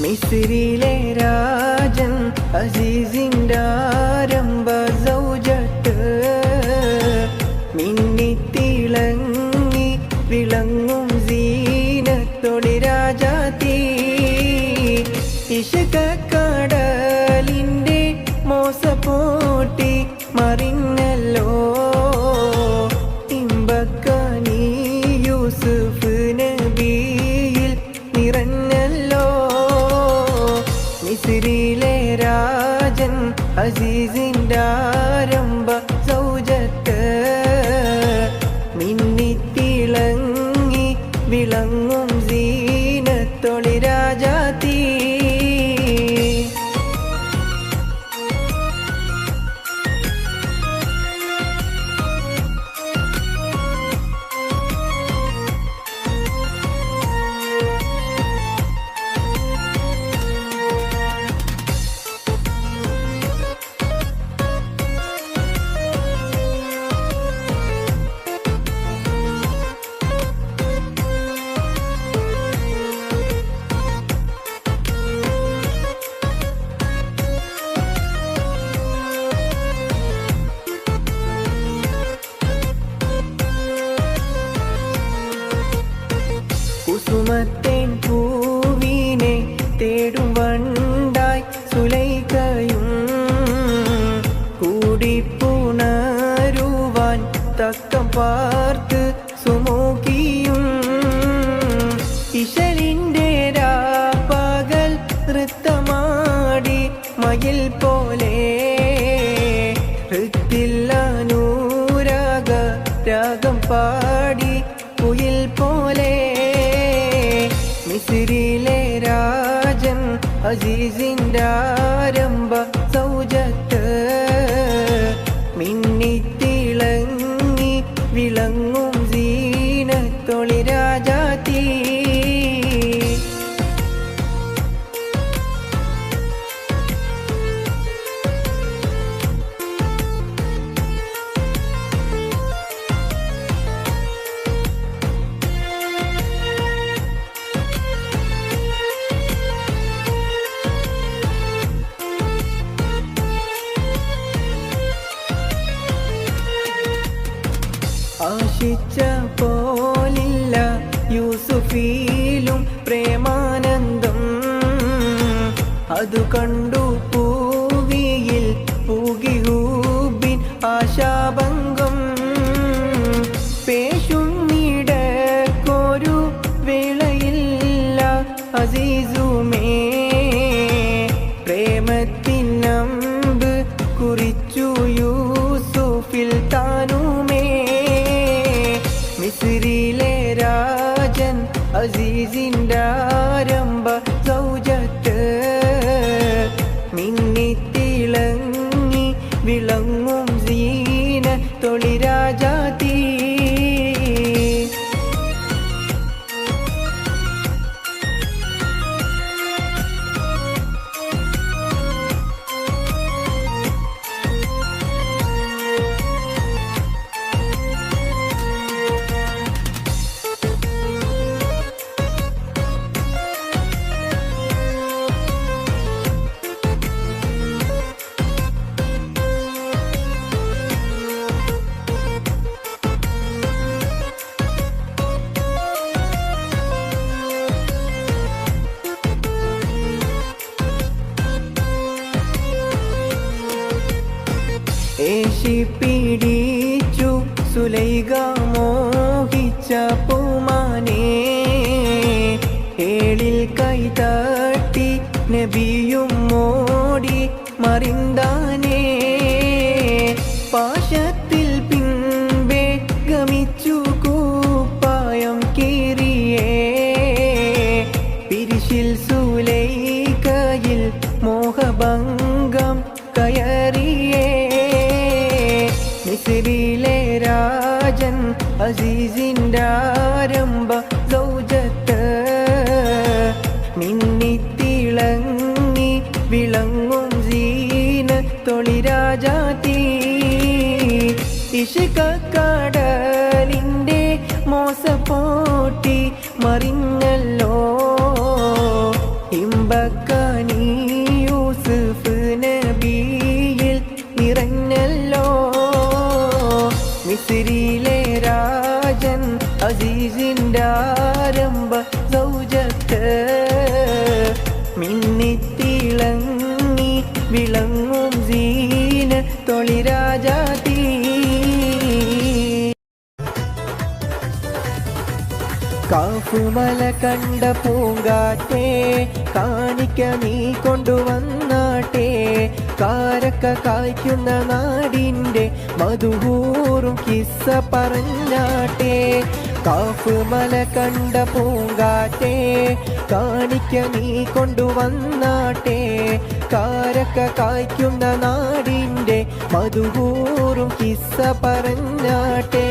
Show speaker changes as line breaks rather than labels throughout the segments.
മിസ്രിലെ രാജൻ അസീസിൻ്റെ ആരംഭ സൗജത്ത് മിന്നിത്തിളങ്ങി വിളങ്ങും സീനത്തൊളി രാജാത്തി ഇഷ്കക്കടലിൻ്റെ മോസപ്പൂട്ടി മറിഞ്ഞല്ലോ ഇമ്പക്കനി യൂസുഫ് നബിയിൽ നിറഞ്ഞല്ലോ മിസ്രിലെ രാജൻ അസീസിൻ്റെ ആരംഭ സൗജത്ത് മിന്നിത്തിളങ്ങി വിളങ്ങും സീനത്തൊളി രാജാത്തി കുസുമത്തേൻ പൂവിനെ തേടും വണ്ടായി സുലൈഖയും കൂടിപ്പുണരുവാൻ തക്കം പാർത്ത് സുമുഖിയും ഇശലിൻ്റെ രാപ്പകൽ നൃത്തമാടി മയിൽ പോലെ ഹൃത്തില്ലനൂരാഗ രാഗം പാടി കുയിൽ പോലെ മിസ്രിലെ രാജൻ അസീസിൻ്റെ ആരംഭ സൗജത്ത് മിന്നിത്തിളങ്ങി വിളങ്ങും സീനത്തൊളി രാജാത്തി ആശിച്ച പോലില്ല യൂസുഫിലും പ്രേമാനന്ദം അതു കണ്ടു പൂവിയിൽ പൂകിഹൂബിൻ ആശാഭംഗം പേശുന്നിടക്കൊരു വേളയില്ല അസീസുമേ പ്രേമത്തിനമ്പ് കുറിച്ചു യൂസുഫിൽ താനുമേ മിസ്രിലെ രാജൻ അസീസിൻ്റെ ആരംഭ സൗജത്ത് മിന്നിത്തിളങ്ങി വിളങ്ങും സീനത്തൊളി രാജാത്തി ഏശിപ്പിടിച്ചു സുലൈഖ മോഹിച്ച പൂമാനെ ഏളിൽ കൈതട്ടി നബിയും മോടി മറിന്താനേ പാശത്തിൽ പിൻപേ ഗമിച്ചു കൂപ്പായം കീറിയേ പിരിശിൽ സുലൈഖയിൽ മോഹഭംഗം കയറിയേ മിസ്രിലെ രാജൻ അസീസിൻ്റെ ആരംഭ സൗജത്ത് മിന്നിത്തിളങ്ങി വിളങ്ങും സീനത്തൊളി രാജാത്തി ഇഷ്കക്കടലിൻ്റെ മോസപ്പോട്ടി മറിഞ്ഞല്ലോ ഇമ്പക്കാനി യൂസുഫ് നബിയിൽ നിറഞ്ഞല്ലോ മിസ്രിയിലെ രാജൻ അസീസിൻ്റെ ആരംഭ സൗജത്ത് മിന്നിത്തിളങ്ങി വിളങ്ങും സീനത്തൊളി രാജാത്തി കാഫുമല കണ്ട പൂങ്കാറ്റേ കാണിക്ക നീ കൊണ്ടുവന്നാട്ടെ കാരക്ക കായ്ക്കുന്ന നാടിൻ്റെ മധുഹൂറും കിസ്സ പറഞ്ഞാട്ടെ കാഫുമല കണ്ട പൂങ്കാറ്റേ കാണിക്ക നീ കൊണ്ടുവന്നാട്ടെ കാരക്ക കായ്ക്കുന്ന നാടിൻ്റെ മധുഹൂറും കിസ്സ പറഞ്ഞാട്ടെ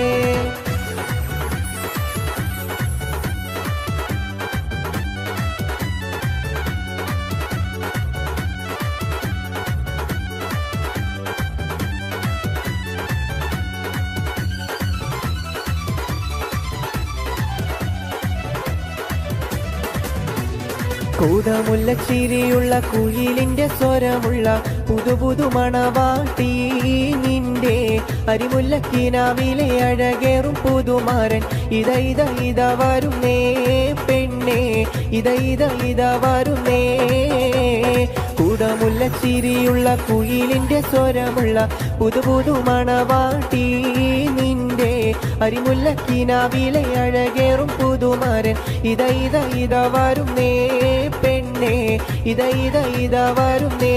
കൂടമുല്ല ചിരിയുള്ള കുയിലിൻ്റെ സ്വരമുള്ള പുതുപുതു മണവാട്ടി നിന്റെ അരിമുല്ലക്കിനാവിലെ അഴകേറും പുതുമാരൻ ഇത വരുന്നേ പെണ്ണേ ഇത വരുന്നേ കൂടമുല്ല ചിരിയുള്ള കുയിലിൻ്റെ സ്വരമുള്ള പുതുപുതു മണവാട്ടി നിന്റെ അരിമുല്ലക്കിനാവിലെ അഴകേറും പുതുമാരൻ ഇത വരുന്നേ പെണ്ണേ ഇത വരുന്നേ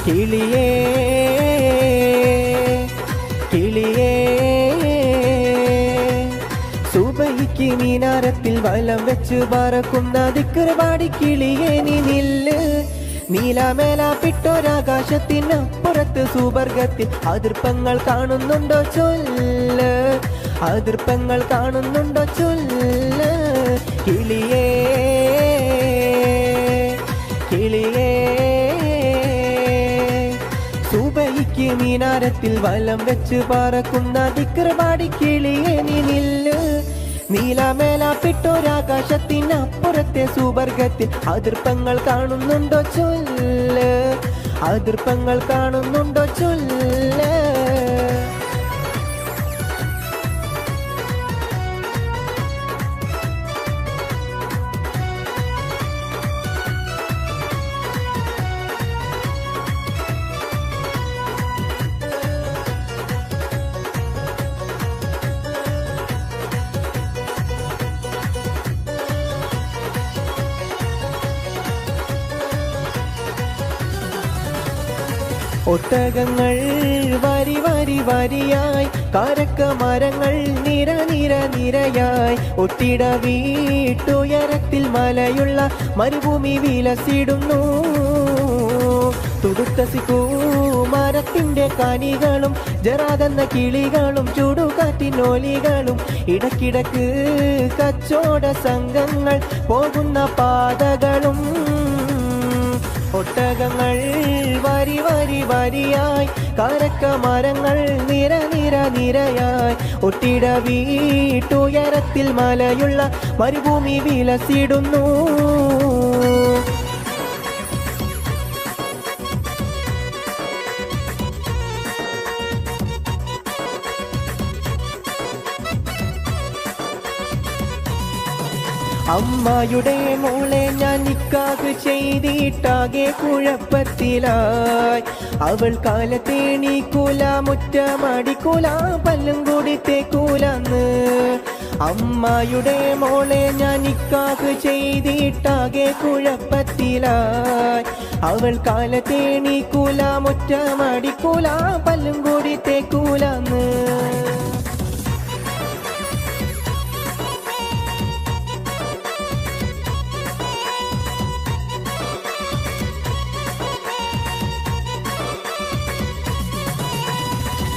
കിളിയേ കിളിയേ സുബഹിക്ക് മീനാരത്തിൽ വലം വെച്ച് പറക്കുന്ന ദിക്റുപാടി കിളിയേ നീ നില്ല് നീലാമേലാപ്പിട്ടൊരാകാശത്തിനപ്പുറത്ത് സുവർഗത്തിൽ അതിർപ്പങ്ങൾ കാണുന്നുണ്ടോ ചൊല്ല് അതിർപ്പങ്ങൾ കാണുന്നുണ്ടോ ചൊല്ല് കിളിയേ കിളിയേ സുബഹിക്ക് മീനാരത്തിൽ വലം വെച്ച് പറക്കുന്ന ദിക്റുപാടി കിളിയേ നീ നില്ല് നീലാമേലാപ്പിട്ടൊരാകാശത്തിനപ്പുറത്തെ സുവർഗത്തിൽ അതിർപ്പങ്ങൾ കാണുന്നുണ്ടോ ചൊല്ല് അതിർപ്പങ്ങൾ കാണുന്നുണ്ടോ ചൊല്ല് ഒട്ടകങ്ങൾ വരി വരി വരിയായി കാരക്ക മരങ്ങൾ നിര നിര നിരയായി ഒട്ടിട വീട്ടുയരത്തിൽ മലയുള്ള മരുഭൂമി വിലസിടുന്നു തുടുത്ത മരത്തിന്റെ കനികളും ജറാതെന്ന കിളികളും ചുടുകാറ്റിനോലികളും ഇടക്കിടക്ക് കച്ചോട സംഘങ്ങൾ പോകുന്ന പാതകളും ഒട്ടകങ്ങൾ വരി വരി വരിയായി കാരക്ക മരങ്ങൾ നിര നിര നിരയായി ഒട്ടിട വീട്ടുയരത്തിൽ മലയുള്ള മരുഭൂമി വിലസിടുന്നു അമ്മയുടെ മോളെ ഞാൻ നിക്കാഹ് ചെയ്തിട്ടാകെ കുഴപ്പത്തിലായി അവൾ കാലത്തേണീക്കൂല മുറ്റമടിക്കൂല പല്ലും കൂടി തേക്കൂലന്ന് അമ്മയുടെ മോളെ ഞാൻ നിക്കാഹ് ചെയ്തിട്ടാകെ കുഴപ്പത്തിലായി അവൾ കാലത്തേണീക്കൂല മുറ്റമടിക്കൂല പല്ലും കൂടി തേക്കൂലന്ന്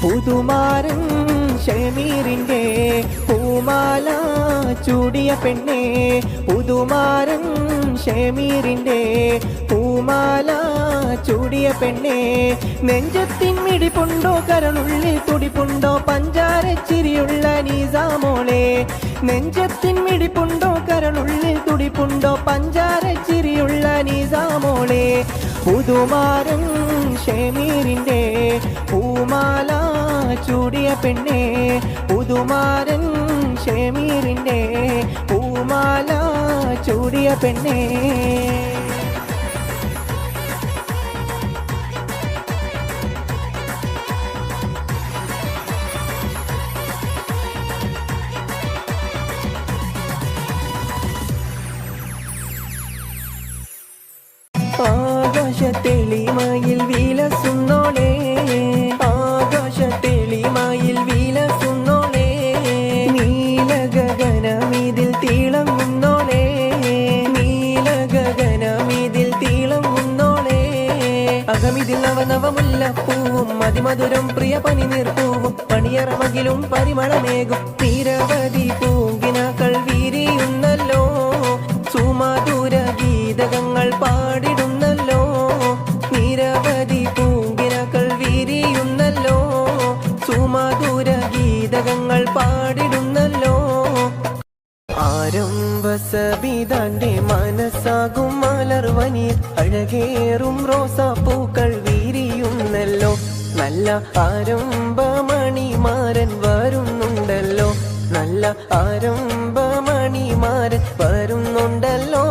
പുതുമാരൻ ഷമീറിന്റെ പൂമാല ചൂടിയ പെണ്ണേ പുതുമാരൻ ഷമീറിന്റെ പൂമാല ചൂടിയ പെണ്ണേ നെഞ്ചത്തിൻ മിടിപ്പുണ്ടോ കരളുള്ളിൽ തുടിപ്പുണ്ടോ പഞ്ചാരച്ചിരിയുള്ള നിസാമോളെ നെഞ്ചത്തിൻ മിടിപ്പുണ്ടോ കരളുള്ളിൽ തുടിപ്പുണ്ടോ പഞ്ചാരച്ചിരിയുള്ള നിസാമോളെ പുതുമാരൻ ഷമീറിന്റെ പൂമാല ചൂടിയ പെണ്ണേ പുതുമാരൻ ഷമീറിന്റെ പൂമാല ചൂടിയ പെണ്ണേ ആകാശത്തെളിമയിൽ വിലസുന്നോളേ ആകാശത്തെളിമയിൽ വിലസുന്നോളേ നീലഗഗനമിതിൽ തിളങ്ങുന്നോളേ നീലഗഗനമിതിൽ തിളങ്ങുന്നോളേ അകമിതിൽ നവനവമുല്ലപ്പൂവും അതിമധുരം പ്രിയ പനിനീർപ്പൂവും പണിയറമകിലും പരിമളമേകും നിരവധി പൂങ്കിനാക്കൾ വിരിയുന്നല്ലോ സുമധുര ഗീതകങ്ങൾ പാടിടുന്നല്ലോ നിരവധി പൂങ്കിനകൾ വിരിയുന്നല്ലോ സുമധുര ഗീതകങ്ങൾ പാടിടുന്നല്ലോ ആരംഭസബിതാന്റെ മനസ്സാകും മലർവനിയിൽ അഴകേറും റോസാപ്പൂക്കൾ വിരിയുന്നല്ലോ നല്ല ആരംഭമണിമാരൻ വരുന്നുണ്ടല്ലോ നല്ല ആരംഭമണിമാരൻ വരുന്നുണ്ടല്ലോ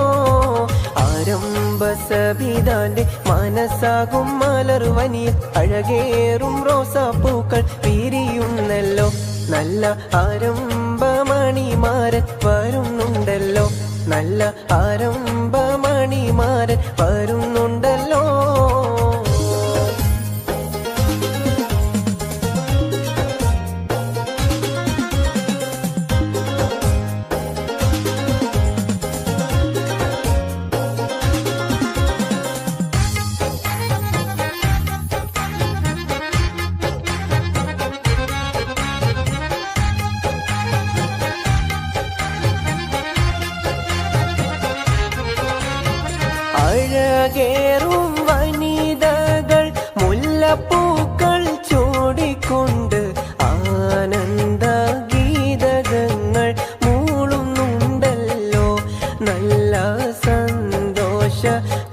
ആരംഭസബിതാന്റെ മനസ്സാകും മലർവനിയിൽ അഴകേറും റോസാപ്പൂക്കൾ വിരിയുന്നല്ലോ നല്ല ആരംഭമണിമാരൻ വരുന്നുണ്ടല്ലോ നല്ല ആരംഭമണിമാരൻ വരുന്നുണ്ടല്ലോ അഴകേറും വനിതകൾ മുല്ലപ്പൂക്കൾ ചൂടിക്കൊണ്ട് ആനന്ദ ഗീതകങ്ങൾ മൂളുന്നുണ്ടല്ലോ നല്ല സന്തോഷ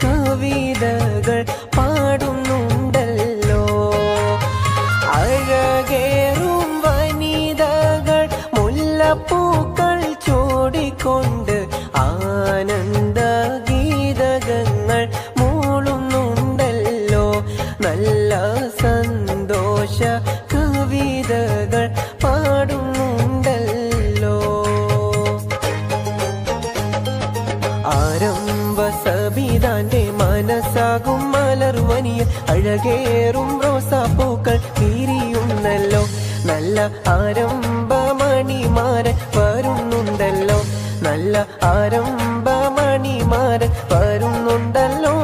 കവിതകൾ പാടുന്നുണ്ടല്ലോ അഴകേറും വനിതകൾ മുല്ലപ്പൂക്കൾ ചൂടിക്കൊണ്ട് ആനന്ദ ഗീതകങ്ങൾ മൂളുന്നുണ്ടല്ലോ നല്ല സന്തോഷ കവിതകൾ പാടുന്നുണ്ടല്ലോ ആരംഭസബിതാന്റെ മനസ്സാകും മലർവനിയിൽ അഴകേറും റോസാപ്പൂക്കൾ വിരിയുന്നല്ലോ നല്ല ആരംഭമണിമാരൻ വരുന്നുണ്ടല്ലോ നല്ല ആരംഭമണിമാരൻ വരുന്നുണ്ടല്ലോ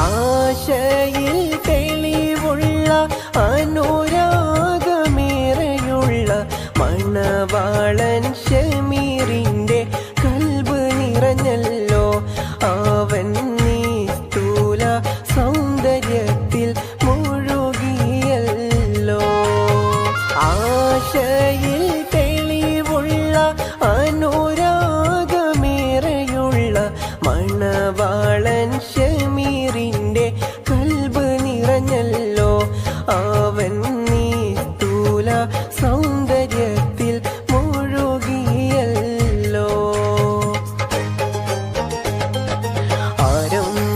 ആശയിൽ തെളിവുള്ള അനുരാഗമേറെയുള്ള മണവാളൻ ഷമീറിന്റെ കൽബ് നിറഞ്ഞല്ലോ അവൻ നിസ്തുല സൗന്ദര്യത്തിൽ മുഴുകിയല്ലോ ആശയിൽ തെളിവുള്ള അനുരാഗമേറെയുള്ള മണവാളൻ ഷമീറിന്റെ കൽബ് നിറഞ്ഞല്ലോ അവൻ നിസ്തുല സൗന്ദര്യത്തിൽ മുഴുകിയല്ലോ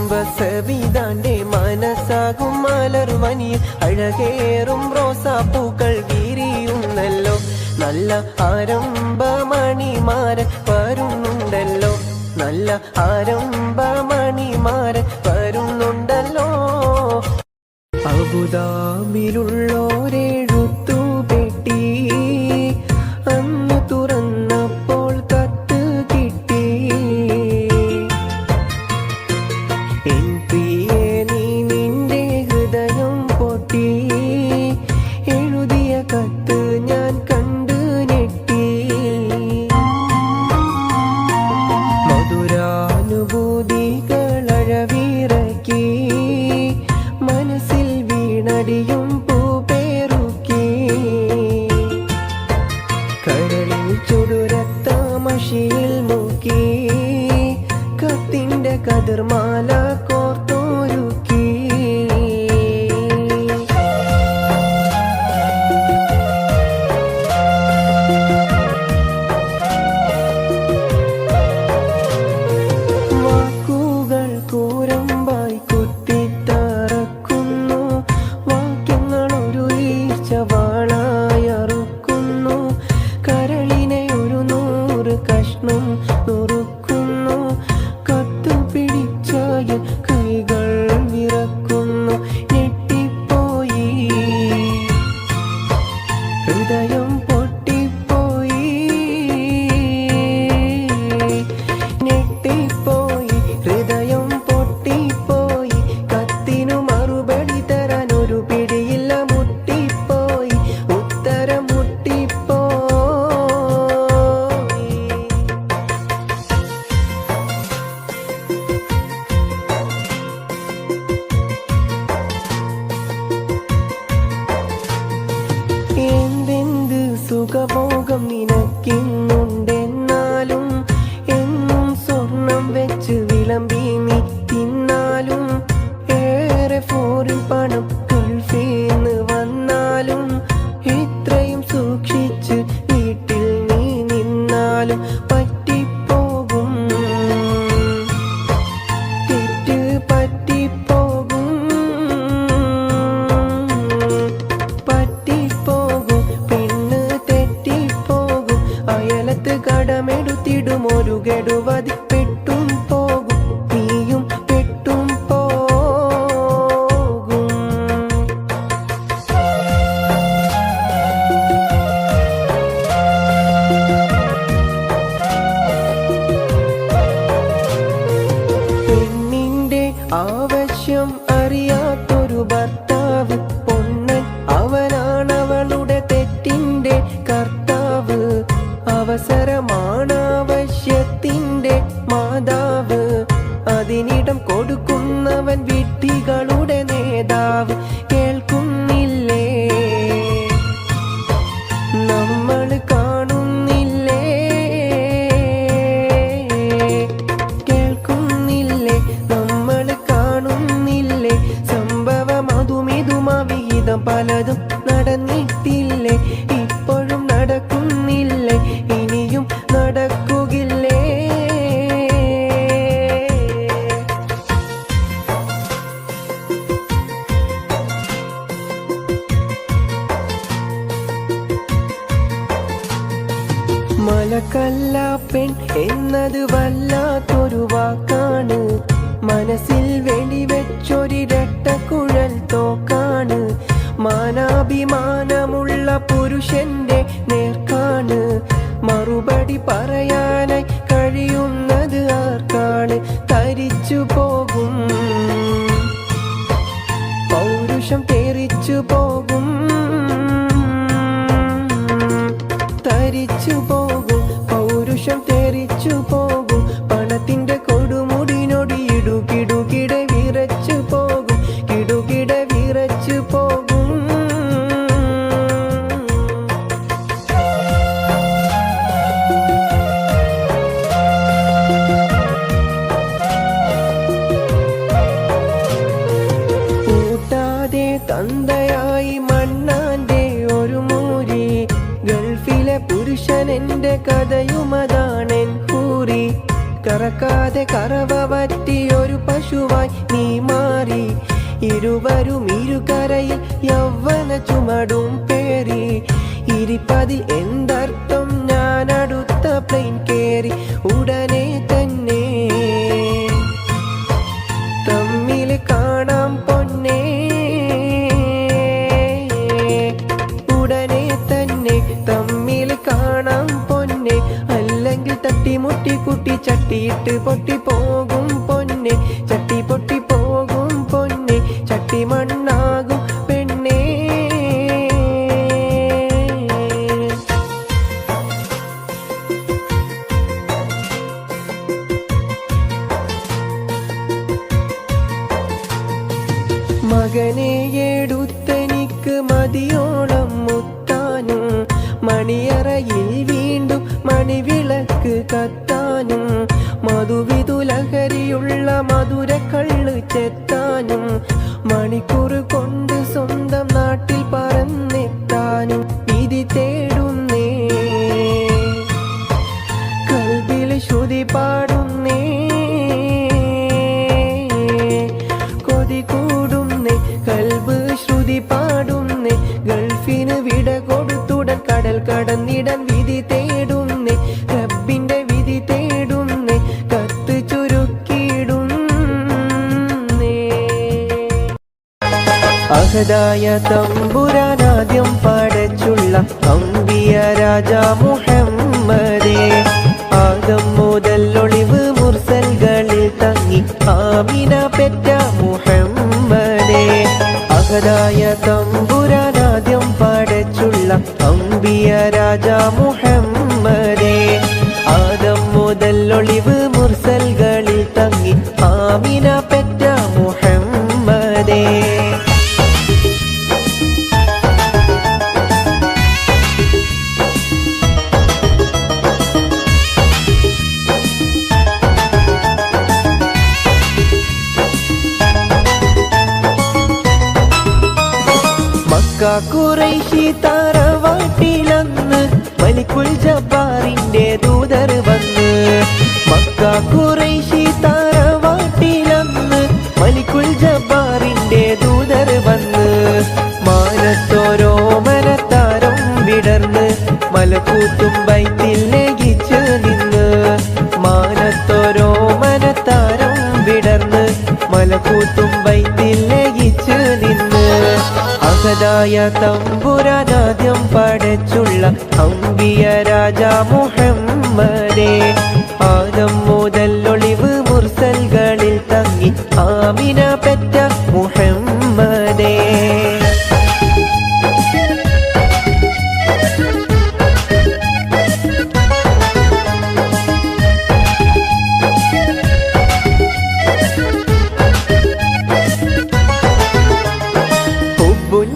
ആരംഭസബിതാന്റെ മനസ്സാകും മലർവനിയിൽ അഴകേറും റോസാപ്പൂക്കൾ വിരിയുന്നല്ലോ നല്ല ആരംഭമണിമാരൻ വരുന്നുണ്ടല്ലോ, നല്ല ആരംഭമണിമാരൻ വരുന്നുണ്ടല്ലോ. അബുദാബിയിലുള്ളോരെഴുത്തു പെട്ടി അന്ന് തുറന്നപ്പോൾ കത്ത് കിട്ടി. എൻ പ്രിയേ നീ നിന്റെ ഹൃദയം പൊട്ടി, എഴുതിയ കത്ത് ഞാൻ കണ്ടു ഞെട്ടി. മധുരാനുഭൂതികളഴവിറക്കി മനസ്സിൽ വീണടിയും പൂപേറുക്കി. കരളിൽ ചുടുരത്താമശിയിൽ മുക്കി കത്തിന്റെ കതിർമാല കോർത്തൊരുക്കി. വാക്കുകൾ കൂരമ്പായി കുത്തിത്തറക്കുന്നു, വാക്യങ്ങളൊരു ഈർച്ചവാളായറുക്കുന്നു. കരളിനെ ഒരു 100 കഷ്ണം നുറുക്കുന്നു, കത്തു പിടിച്ചായ കൈകൾ വിറക്കുന്നു. ഞെട്ടിപ്പോയി ഹൃദയം പൊട്ടിപ്പോയി, ഞെട്ടിപ്പോയി ഹൃദയം പൊട്ടിപ്പോയി. കത്തിനു മറുപടി തരാൻ ഒരു പിടിയില്ല, മുട്ടിപ്പോയി ഉത്തരം മുട്ടിപ്പോയി. എന്തെന്ത് സുഖഭോഗം നിനക്കിന്നുണ്ടെന്നാലും, എന്നും സ്വർണം വെച്ച് വിളമ്പി നീ തിന്നാലും, ഏറെ ഫോറിൻ പണം ഗൾഫീന്ന് വന്നാലും, ഇത്രയും സൂക്ഷിച്ച് വീട്ടിൽ നീ നിന്നാലും പറ്റിപ്പോകും, തെറ്റ് പറ്റിപ്പോകും, പറ്റിപ്പോകും, പെണ്ണ് തെറ്റിപ്പോകും. അയലത്ത് കടമെടുത്തിടും ഒരു ഗഡുവതി പെട്ടും പോകും, നീയും പെട്ടും പോകും. പെണ്ണിന്റെ ആവശ്യം അറിയാത്തൊരു ഭർത്താവ്, പൊണ്ണൻ അവനാണവളുടെ തെറ്റിന്റെ കർത്താവ്. അവസരമാണാവശ്യത്തിന്റെ മാതാവ്, അതിനിടം കൊടുക്കുന്നവൻ വിഡ്ഢികളുടെ നേതാവ്. കേൾക്കുന്നില്ലേ നമ്മൾ കാണുന്നില്ലേ, കേൾക്കുന്നില്ലേ നമ്മൾ കാണുന്നില്ലേ. സംഭവം അതുമിതുമവിഹിതം പലതും നടന്നിട്ടില്ലേ, ഇപ്പോഴും നടക്കുന്നില്ലേ, ഇനിയും നടക്കുകില്ലേ. മലക്കല്ല പെൺ എന്നത് വല്ലാത്തൊരു വാക്കാണ്, മനസ്സിൽ വെടിവെച്ചൊരിരട്ടക്കുഴൽ തോക്കാണ്. മാനാഭിമാനമുള്ള പുരുഷന്റെ നേർക്കാണ് മറുപടി പറയാനായി കഴിയുന്നത് ആർക്കാണ്. തരിച്ചു പോകും പൗരുഷം, തെറിച്ചു പോകും, തരിച്ചു പോകും പൗരുഷം, തെറിച്ചു പോകും. പണത്തിന്റെ കൊടുമുടിനൊടി ഇടുകിടുകിട വിറച്ചു പോകും, കിടുകിട വിറച്ചു പോകും. കൂട്ടാതെ തന്തയായി മണ്ണാന്റെ ഒരു മൂരി, ഗൾഫിലെ പുരുഷൻ എന്റെ കഥയുമതാണെൻ ഹൂറി. കറക്കാതെ കറവ പറ്റിയൊരു പശുവായി നീ മാറി, ഇരുവരും ഇരുകരയിൽ യൗവന ചുമടും പേറി. ഇരിപ്പതിൽ എന്തർത്ഥം ഞാൻ അടുത്ത പ്ലെയിൻ കേറി ഉടനെ തന്നെ തമ്മിൽ കാണാം പൊന്നേ ഉടനെ തന്നെ തമ്മിൽ കാണാം പൊന്നെ അല്ലെങ്കിൽ തട്ടിമുട്ടി കുട്ടി ചട്ടിയിട്ട് പൊട്ടിപ്പോകും പൊന്നെ ചട്ടി പൊട്ടിപ്പോകും പൊന്നെ ചട്ടി മണ്ണാകും പെണ്ണേ മകനെ എടുത്തെനിക്ക് മതിയോളം മുത്താനും മണിയറയിൽ വീണ്ടും മണിവിളക്ക് കത്താനും മധുവിതുലഹരിയുള്ള മധുരക്കള്ള് ചെത്താനും മണിക്കൂർ കൊണ്ട് സ്വന്തം നാട്ടിൽ പറന്നെത്താനും വിധി തേടുന്നേ കൽബിൽ ശ്രുതി പാടുന്നേ കൊതി കൂടുന്നേ കൽബ് ശ്രുതി പാടുന്നേ ഗൾഫിന് വിട കൊടുത്തുടൻ കടൽ കടന്നിടൻ വിധി തേടുന്നേ റബ്ബിന്റെ വിധി തേടുന്നേ കത്ത് ചുരുക്കിയിടുന്നേ അഹദായ തമ്പുരാനാദ്യം പടച്ചുള്ള അമ്പിയ രാജാ മുഹമ്മദേ ആദം മുതൽ ഒളിവ് മുർസൽകളിൽ തങ്ങി ആമിന പെറ്റ മുഹമ്മദേ അഹദായ തമ്പുരാനാദ്യം പടച്ചുള്ള അമ്പിയ രാജാ മുഹമ്മദേ ആദം മുതൽ ഒളിവ് മുർസൽകളിൽ തങ്ങി ആമിന പെറ്റ മുഹമ്മദേ ഖുറൈശി തറവാട്ടിലന്ന് മലിക്കുൽ ജബ്ബാറിന്റെ ദൂതർ വന്ന് മക്ക ഖുറൈശി തറവാട്ടിലന്ന് മലിക്കുൽ ജബ്ബാറിന്റെ ദൂതർ വന്ന് മാനത്തോരോ മനത്താരം വിടർന്ന് മലക്കൂത്തും ബൈത്തിൽ ലയിച്ച് നിന്ന് മാനത്തോരോ മനത്താരം വിടർന്ന് മലക്കൂത്തും ബൈത്തിൽ ലയിച്ച് നിന്ന് അഹദായ തമ്പുരാനാദ്യം പടച്ചുള്ള അമ്പിയ രാജാ മുഹമ്മദേ ആദം മുതൽ ഒളിവ് മുർസൽകളിൽ തങ്ങി ആമിന പെറ്റ മുഹമ്മദേ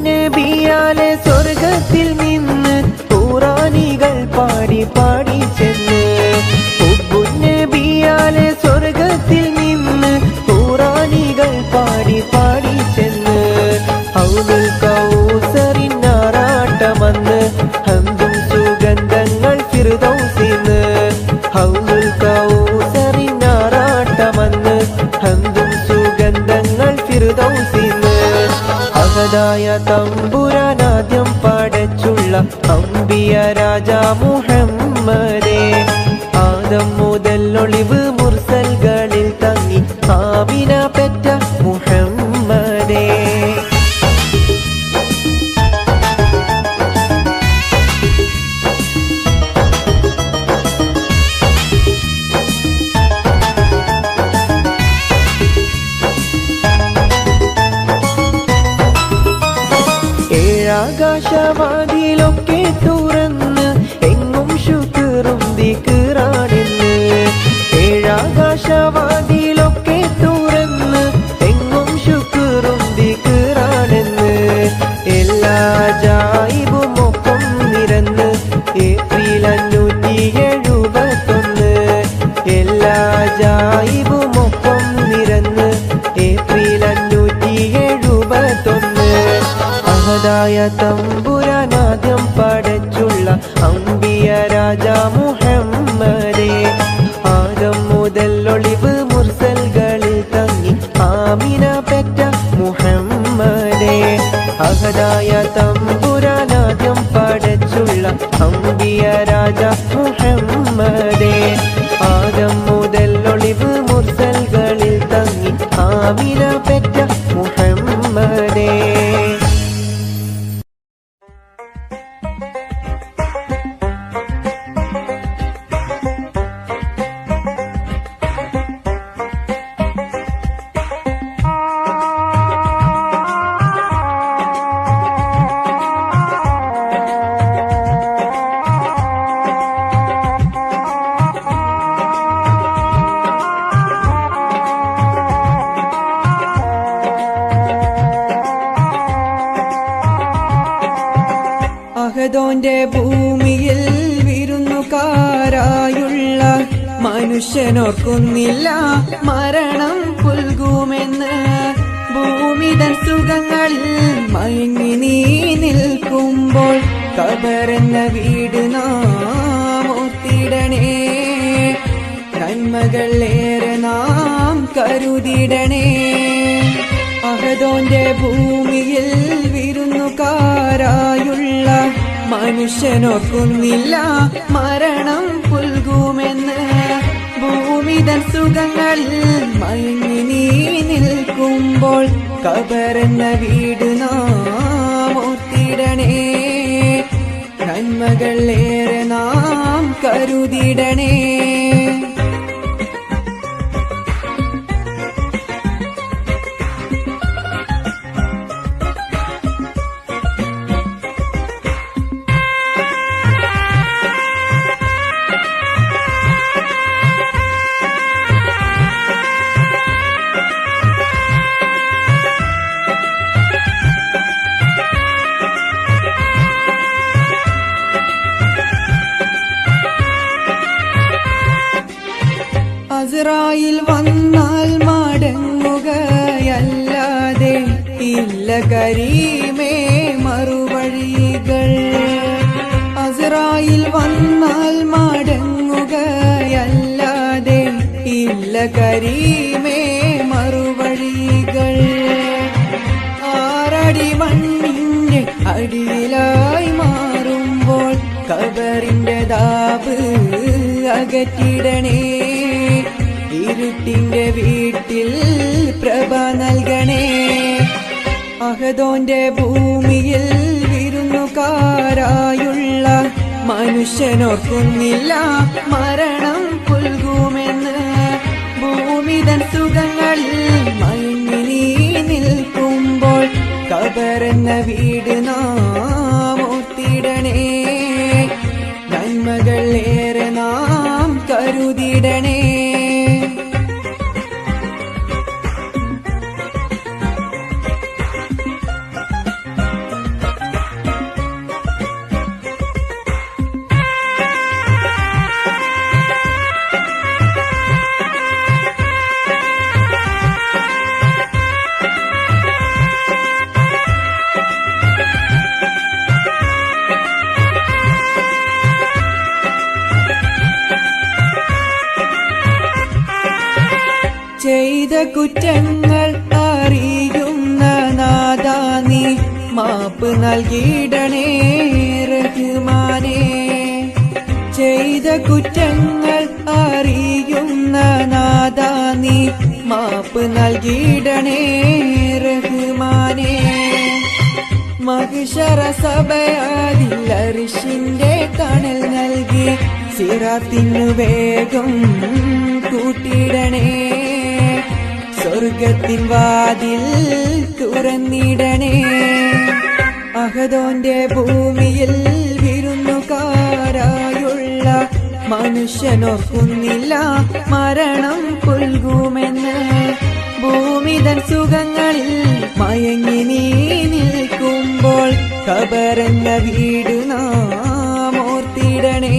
നബിയാലെ സ്വർഗത്തിൽ നിന്ന് ഖുറാനികൾ പാടി പാടി ചെന്ന് നബിയാലെ സ്വർഗത്തിൽ നിന്ന് ഖുറാനികൾ പാടി പാടി ചെന്ന് ഹൗലുൽ കൗസറിനാറാട്ടമന്ന് ഹംദും സുഗന്ധങ്ങൾ ഫിർദൗസിന്ന് ഹൗലുൽ കൗസറിനാറാട്ടമന്ന് ഹംദും സുഗന്ധങ്ങൾ ഫിർദൗസിന്ന് അഹദായ തമ്പുരാനാദ്യം പടച്ചുള്ള അമ്പിയ രാജാ മുഹമ്മദേ ആദം മുതൽ ഒളിവ് മുർസൽകളിൽ തങ്ങി ആമിന പെറ്റ മുഹമ്മദേ ആകാശവാതിലൊക്കെ തുറന്ന് എങ്ങും ശുക്റും ദിക്റാണെന്ന് ഏഴാകാശവാതിലൊക്കെ തുറന്ന് എങ്ങും ശുക്റും ദിക്റാണെന്ന് എല്ലാ ജായിബും ഒപ്പം നിരന്ന് ഏപ്രിൽ 571 എല്ലാ ജായിബും ഒപ്പം നിരന്ന് ഏപ്രിൽ 571 അഹദായ തമ്പുരാനാദ്യം പടച്ചുള്ള അമ്പിയ രാജാ മുഹമ്മദേ ആദം മുതൽ ഒളിവ് മുർസൽകളിൽ തങ്ങി ആമിന പെറ്റ മുഹമ്മദേ അഹദായ തമ്പുരാനാദ്യം പടച്ചുള്ള മുഹമ്മദേ ആദം മുതൽ ഒളിവ് മുർസൽകളിൽ തങ്ങി ആമിന പെറ്റ മുഹമ്മദേ
അഹദോന്റെ ഭൂമിയിൽ വിരുന്നുകാരായുള്ള മനുഷ്യനോർക്കുന്നില്ല മരണം പുൽകുമെന്ന് ഭൂമിതൻ സുഖങ്ങളിൽ മയങ്ങി നീ നിൽക്കുമ്പോൾ ഖബറെന്ന വീട് നാം ഓർത്തിടണേ നന്മകളേറെ നാം കരുതിടണേ അഹദോന്റെ ഭൂമിയിൽ വിരുന്നുകാരായുള്ള മനുഷ്യനോർക്കുന്നില്ല മരണം പുൽകുമെന്ന് ഭൂമിതൻ സുഖങ്ങളിൽ മയങ്ങി നീ നിൽക്കുമ്പോൾ ഖബറെന്ന വീട് നാം ഓർത്തിടണേ നന്മകളേറെ നാം കരുതിടണേ അസ്രായിൽ വന്നാൽ മടങ്ങുകയല്ലാതെ ഇല്ല കരീമേ മറുവഴികൾ അസ്രായിൽ വന്നാൽ മടങ്ങുകയല്ലാതെ ഇല്ല കരീമേ മറുവഴികൾ ആറടി മണ്ണിന്റെ അടിയിലായി മാറുമ്പോൾ ഖബറിന്റെ ദാബ് അകറ്റിടണേ ഇരുട്ടിന്റെ വീട്ടിൽ പ്രഭ നൽകണേ അഹദോന്റെ ഭൂമിയിൽ വിരുന്നുകാരായുള്ള മനുഷ്യനോർക്കുന്നില്ല മരണം പുൽകുമെന്ന് ഭൂമിതൻ സുഖങ്ങളിൽ മയങ്ങി നീ നിൽക്കുമ്പോൾ ഖബറെന്ന വീട് നാം ഓർത്തിടണേ നന്മകളേറെ നാം കരുതിടണേ ചെയ്ത കുറ്റങ്ങൾ അറിയുന്ന നാഥാ നീ മാപ്പ് നൽകിയിടണേ റഹ്മാനേ ചെയ്ത കുറ്റങ്ങൾ അറിയുന്ന നാഥാ നീ മാപ്പ് നൽകിയിടണേ റഹ്മാനേ മഹിഷറ സഭയാതിൽ അർശിന്റെ തണൽ നൽകി സിറാത്തിനു വേഗം കൂട്ടിടണേ സ്വർഗത്തിൻ വാതിൽ തുറന്നിടണേ അഹദോന്റെ ഭൂമിയിൽ വിരുന്നുകാരായുള്ള മനുഷ്യനോർക്കുന്നില്ല മരണം പുൽകുമെന്ന് ഭൂമിതൻ സുഖങ്ങളിൽ മയങ്ങി നീ നിൽക്കുമ്പോൾ ഖബറെന്ന വീട് നാം ഓർത്തിടണേ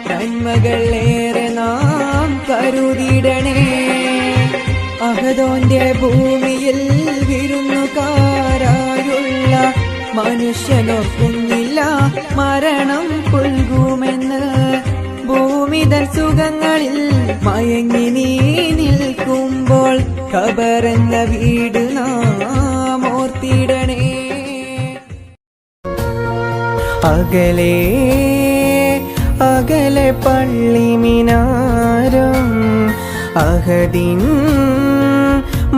നന്മകളേറെ നാം കരുതിടണേ അഹദോന്റെ ഭൂമിയിൽ വിരുന്നുകാരായുള്ള മനുഷ്യനോർക്കുന്നില്ല മരണം പുൽകുമെന്ന് ഭൂമിതൻ സുഖങ്ങളിൽ മയങ്ങി നീ നിൽക്കുമ്പോൾ ഖബറെന്ന വീട് നാം ഓർത്തിടണേ
അകലേ അകലെ പള്ളി മിനാരം അഹദിൻ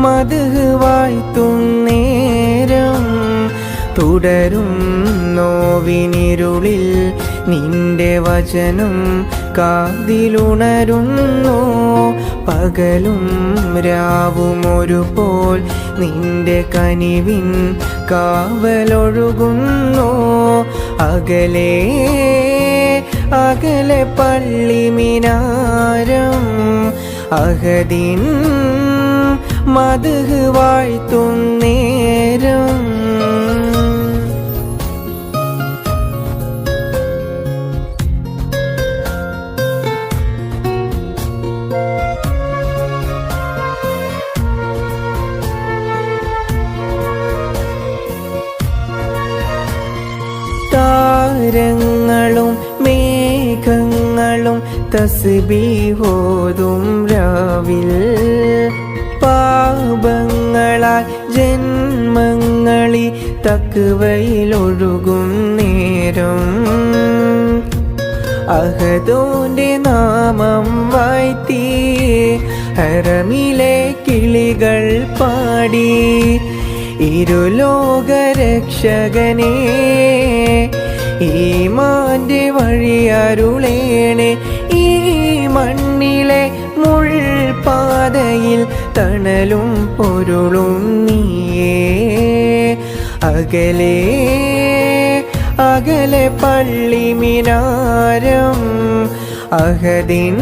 മദ്ഹ് വാഴ്ത്തും നേരം തുടരും നോവിനിരുളിൽ നിന്റെ വചനം കാതിലുണരുന്നു പകലും രാവും ഒരുപോൽ നിന്റെ കനിവിൻ കാവലൊഴുകുന്നു അകലെ അകലെ പള്ളി മിനാരം അഹദിൻ മദ്ഹ് വാഴ്ത്തും നേരം താരങ്ങളും മേഘങ്ങളും തസ്ബീഹോതും രാവിൽ പാപങ്ങളാൽ ജന്മങ്ങളി തക്വയിലൊഴുകും നേരം അഹദോന്റെ നാമം വാഴ്ത്തി ഹറമിലെ കിളികൾ പാടി ഇരുലോകരക്ഷകനെ ഈമാന്റെ വഴിയരുളേണേ ഈ മണ്ണിലെ മുൾപാതയിൽ തണലും പൊരുളും നീയേ അകലെ അകലെ പള്ളി മിനാരം അഹദിൻ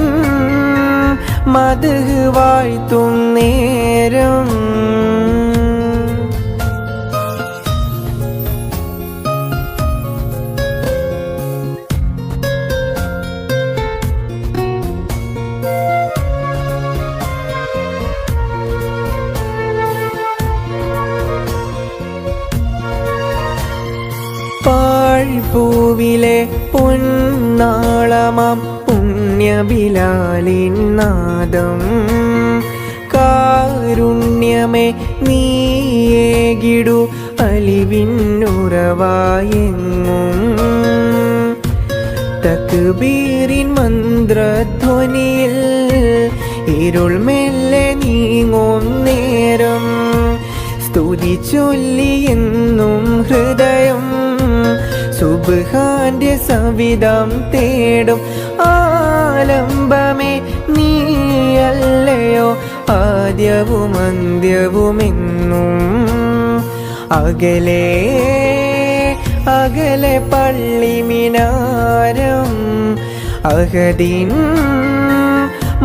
മദ്ഹ് വാഴ്ത്തും നേരം പാഴ്പൂവിലെ പൊന്നാളമാം പുണ്യബിലാലിൻ നാദം കാരുണ്യമേ നീയേകിടു അലിവിന്നുറവായെങ്ങും തക്ബീറിൻ മന്ത്രധ്വനിയിൽ ഇരുൾ മെല്ലെ നീങ്ങും നേരം സ്തുതി ചൊല്ലിയെന്നും ഹൃദയം സുബ്ഹാന്റെ സവിധം തേടും ആലംബമേ നീയല്ലയോ ആദ്യവും അന്ത്യവുമെന്നും അകലെ അകലെ പള്ളി മിനാരം അഹദിൻ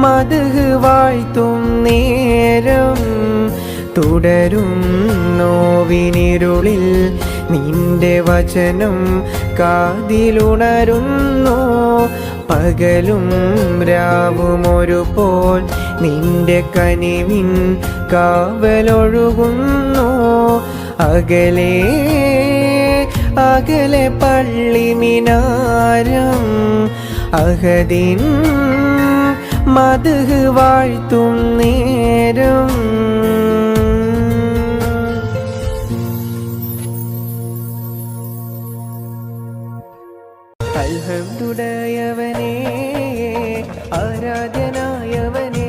മദ്ഹ് വാഴ്ത്തും നേരം തുടരും നോവിനിരുളിൽ നിന്റെ വചനം കാതിലുണരുന്നു പകലും രാവും ഒരുപോൽ നിന്റെ കനിവിൻ കാവലൊഴുകുന്നു അകലെ അകലെ പള്ളി മിനാരം അഹദിൻ മദ്ഹ് വാഴ്ത്തും നേരം അൽഹംദുലില്ലാഹവനേ ആരാധ്യനായവനേ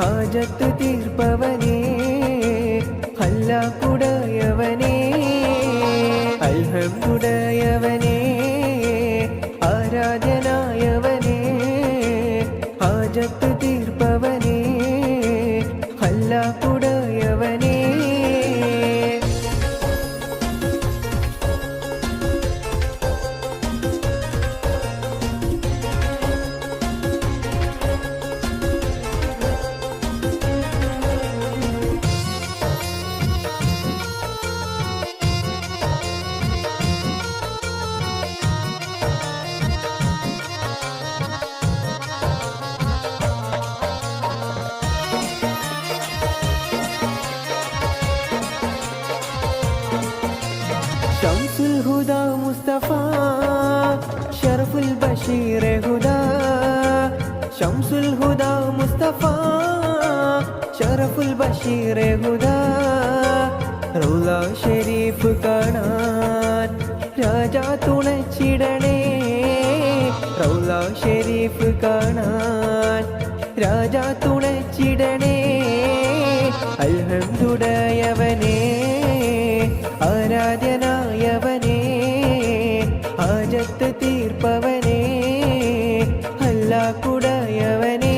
ഹാജത്ത് തീർപ്പവനേ അല്ലാഹുടയവനേ അൽഹംദുലില്ലാഹവനേ ആരാധ്യനായവനേ ഹാജത്ത് തീർപ്പവനേ അല്ലാഹുടയവനേ शम्सुल हुदा मुस्तफा शरफुल बशीर हुदा शम्सुल हुदा मुस्तफा शरफुल बशीर हुदा റൗള ഷരീഫ് കാണാൻ രാജാ തുണച്ചിടണേ റൗള ഷെരീഫ് കാണാൻ രാജ തുണച്ചിടണേ അൽഹംദുടയവനേ ആരാധ്യനായവനേ ഹാജത്ത് തീർപ്പവനേ അല്ലാഹുടയവനേ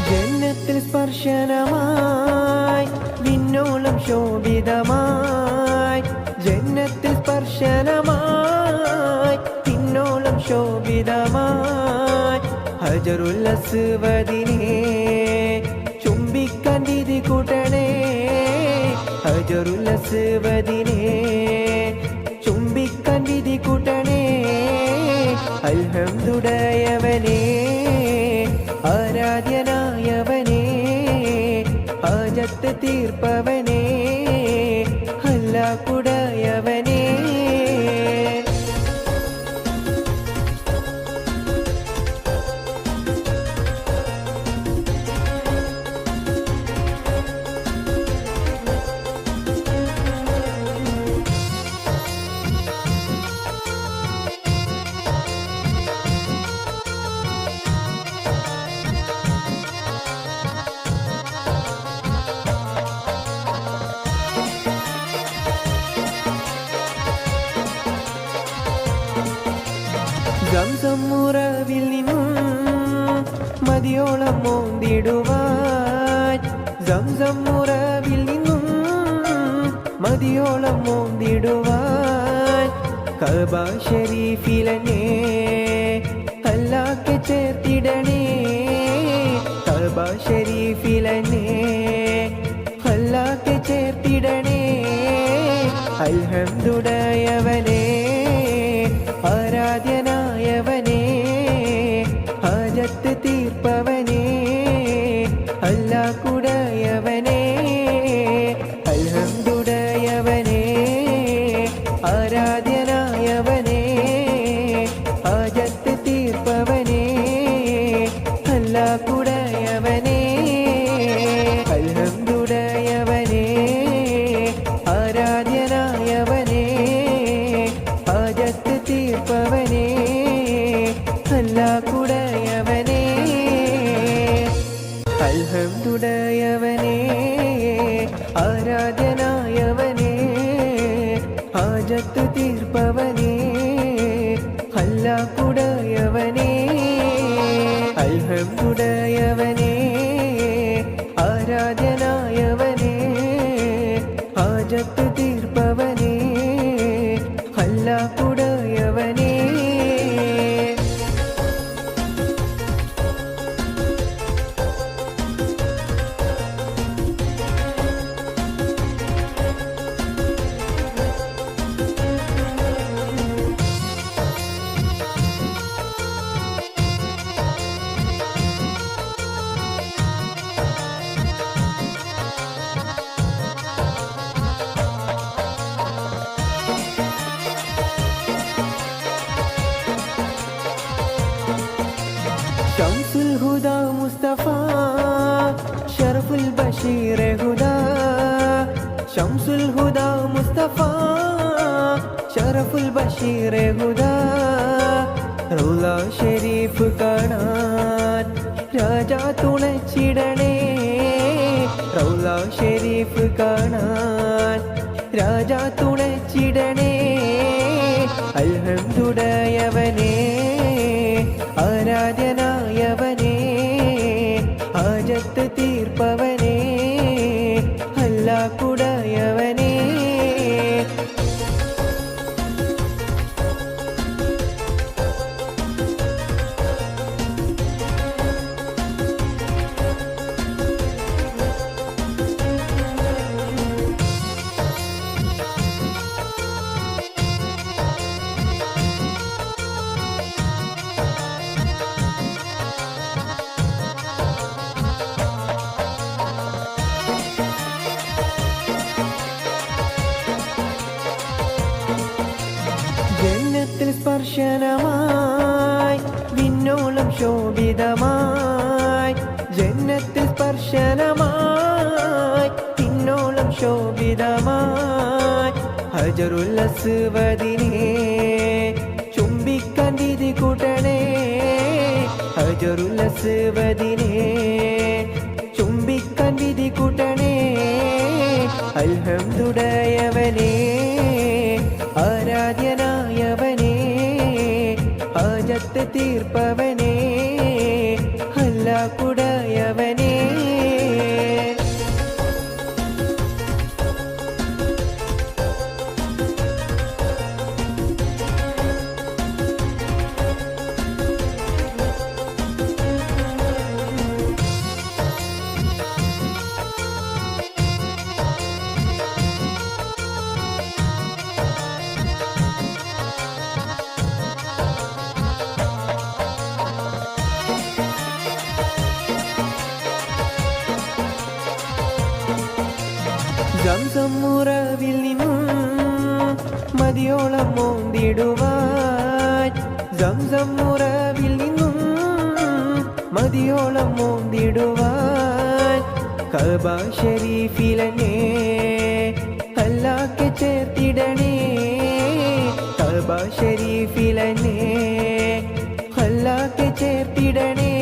ജന്നത്തിൽ സ്പർശനമായി വിണ്ണോളം ശോഭിതമായി ജന്നത്തിൽ സ്പർശനമായി വിണ്ണോളം ശോഭിതമായി ഹജറുൽ അസ്വദിനെ ചുംബിക്കാൻ വിധി കൂട്ടണേ ഹജറുൽ അസ്വദിനെ ചുംബിക്കാൻ വിധി കൂട്ടണേ അൽഹംദുടയവനേ ആരാധ്യനായവനേ ഹാജത്ത് തീർപ്പവനേ അല്ലാഹുടയവനേ സംസമുറവിൽ നിന്നും മതിയോളം മോന്തിടുവാൻ സംസമുറവിൽ നിന്നും മതിയോളം മോന്തിടുവാൻ കഅബ ഷരീഫിലെന്നെ അല്ലാഹ്ക്ക് ചേർത്തിടണേ കഅബ ഷരീഫിലെന്നെ അല്ലാഹ്ക്ക് ചേർത്തിടണേ അൽഹംദുടയവനേ ആരാധ്യനായവനേ ഹാജത്ത് തീർപ്പവനേ അല്ലാഹുടയവനേ അൽഹംദുടയവനേ ആരാധ്യനായവനേ ഹാജത്ത് തീർപ്പവനേ അല്ലാഹുടയവനേ അൽഹംദുടയവനേ ആരാധ്യനായവനേ ഹാജത്ത് തീർപ്പവനേ അല്ലാഹുടയവനേ അൽഹംദുടയവനേ ആരാധ്യനായവനേ ഹാജത്ത് തീർപ്പവനേ അല്ലാഹുടയവനേ അൽഹംദുടയവനേ ആരാധ്യനായവനേ ഹാജത്ത് തീർപ്പവനേ അല്ലാഹുടയവനേ ശംസുൽ ഹുദാ മുസ്തഫ ശറഫുൽ ബഷീർ ഹുദാ ശംസുൽ ഹുദാ മുസ്തഫ ശറഫുൽ ബഷീർ ഹുദാ റൗള ഷെരീഫ് കാണാൻ രാജ തുണച്ചിടണേ റൗള ഷെരീഫ് കാണാൻ രാജ തുണച്ചിടണേ അൽഹംദുടയവനേ ആരാധ്യനായവനേ ഹാജത്ത് തീർപ്പവനേ അല്ലാഹുടയവനേ സ്പർശനമായി വിണ്ണോളം ശോഭിതമായി ജന്നത്തിൽ സ്പർശനമായി പിന്നോളം ശോഭിതമായി ഹജറുൽ അസ്വദിനെ ചുംബിക്കാൻ വിധി കൂട്ടണേ ഹജറുൽ അസ്വദിനെ ചുംബിക്കാൻ വിധി കൂട്ടണേ അൽഹംദുലില്ലാഹവനേ ആരാധ്യനായവനേ ഹാജത്ത് തീർപ്പവനേ അല്ലാഹുടയവനേ സംസമുറവിൽ നിന്നും മതിയോളം മോന്തിടുവാൻ സംസമുറവിൽ നിന്നും മതിയോളം മോന്തിടുവാൻ കഅബ ശരീഫിലനെ അല്ലാഹ്ക്ക് ചേർത്തിടണേ കഅബ ശരീഫിലനെ അല്ലാഹ്ക്ക് ചേർത്തിടണേ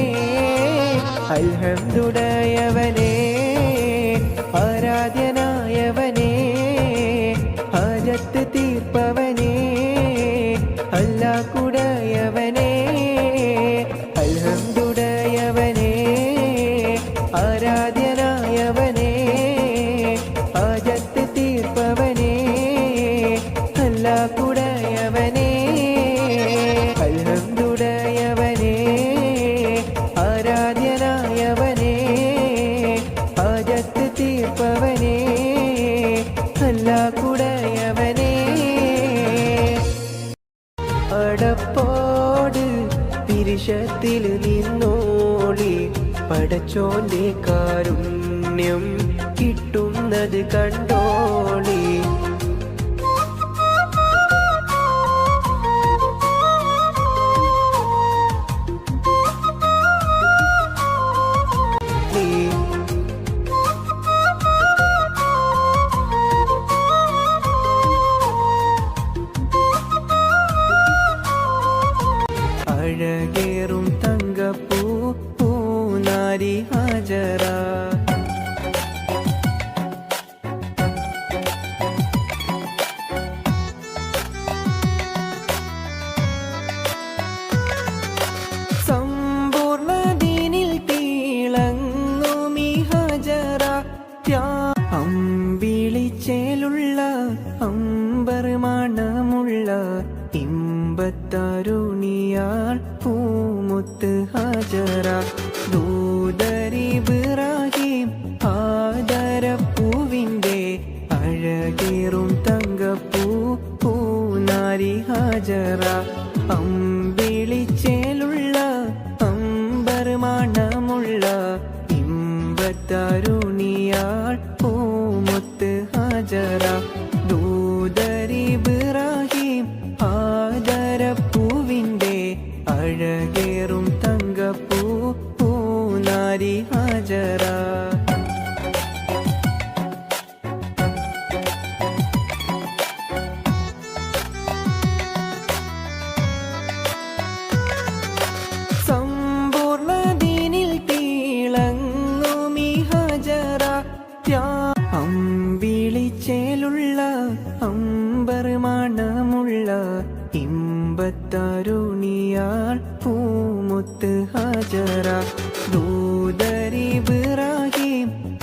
അൽഹംദുലില്ലാഹവനേ ആരാധ്യനായവനേ ഹാജത്ത് തീർപ്പവനേ അല്ലാഹുടയവനേ അൽഹംദുലില്ലാഹവനേ ആരാധ്യനായവനേ ഹാജത്ത് തീർപ്പവനേ അല്ലാഹുടയവനേ അൽഹംദുലില്ലാഹവനേ ആരാധ്യനായവനേ ഹാജത്ത് തീർപ്പവനേ അല്ലാഹുടയവനേ അടപ്പോട് പിരിശത്തിൽ നിന്നോളി പടച്ചോന്റെ കാരുണ്യം കിട്ടുന്നത് കണ്ടോളി അഴകേറും തങ്കപ്പൂ പൂനാരി ഹാജറ സമ്പൂർണ്ണ ദീനിൽ തിളങ്ങുമീ ഹാജറ അമ്പിളിച്ചേലുള്ള അമ്പർ മണമുള്ള ഇമ്പത്തരുണിയാൾ പൂമുത്ത് ഹാജറ ദൂതരിബ്രാഹിം ആദരപ്പൂവിൻ്റെ അഴകേറും തങ്കപ്പൂ പൂനാരി ഹാജറ അമ്പിളിച്ചേലുള്ള അമ്പർ മണമുള്ള ഇമ്പത്തരുണിയാൾ പൂമുത്ത് ഹാജറ ദൂതരിബ്രാഹിം ആദരപ്പൂവിൻ്റെ അഴകേറും തങ്കപ്പൂ പൂനാരി ഹാജറ സമ്പൂർണ്ണ ദീനിൽ തിളങ്ങുമീ ഹാജറ അമ്പിളിച്ചേലുള്ള അമ്പർ മണമുള്ള ഇമ്പത്തരുണിയാൾ പൂമുത്ത് ഹാജറ ദൂതരിബ്രാഹിം ആദരപ്പൂവിൻ്റെ അഴകേറും തങ്കപ്പൂ പൂനാരി ഹാജറ സമ്പൂർണ്ണ ദീനിൽ തിളങ്ങുമീ ഹാജറ അമ്പിളിച്ചേലുള്ള അമ്പർ മണമുള്ള ഇമ്പത്തരുണിയാൾ പൂമുത്ത് ഹാജറ ദൂതരിബ്രാഹിം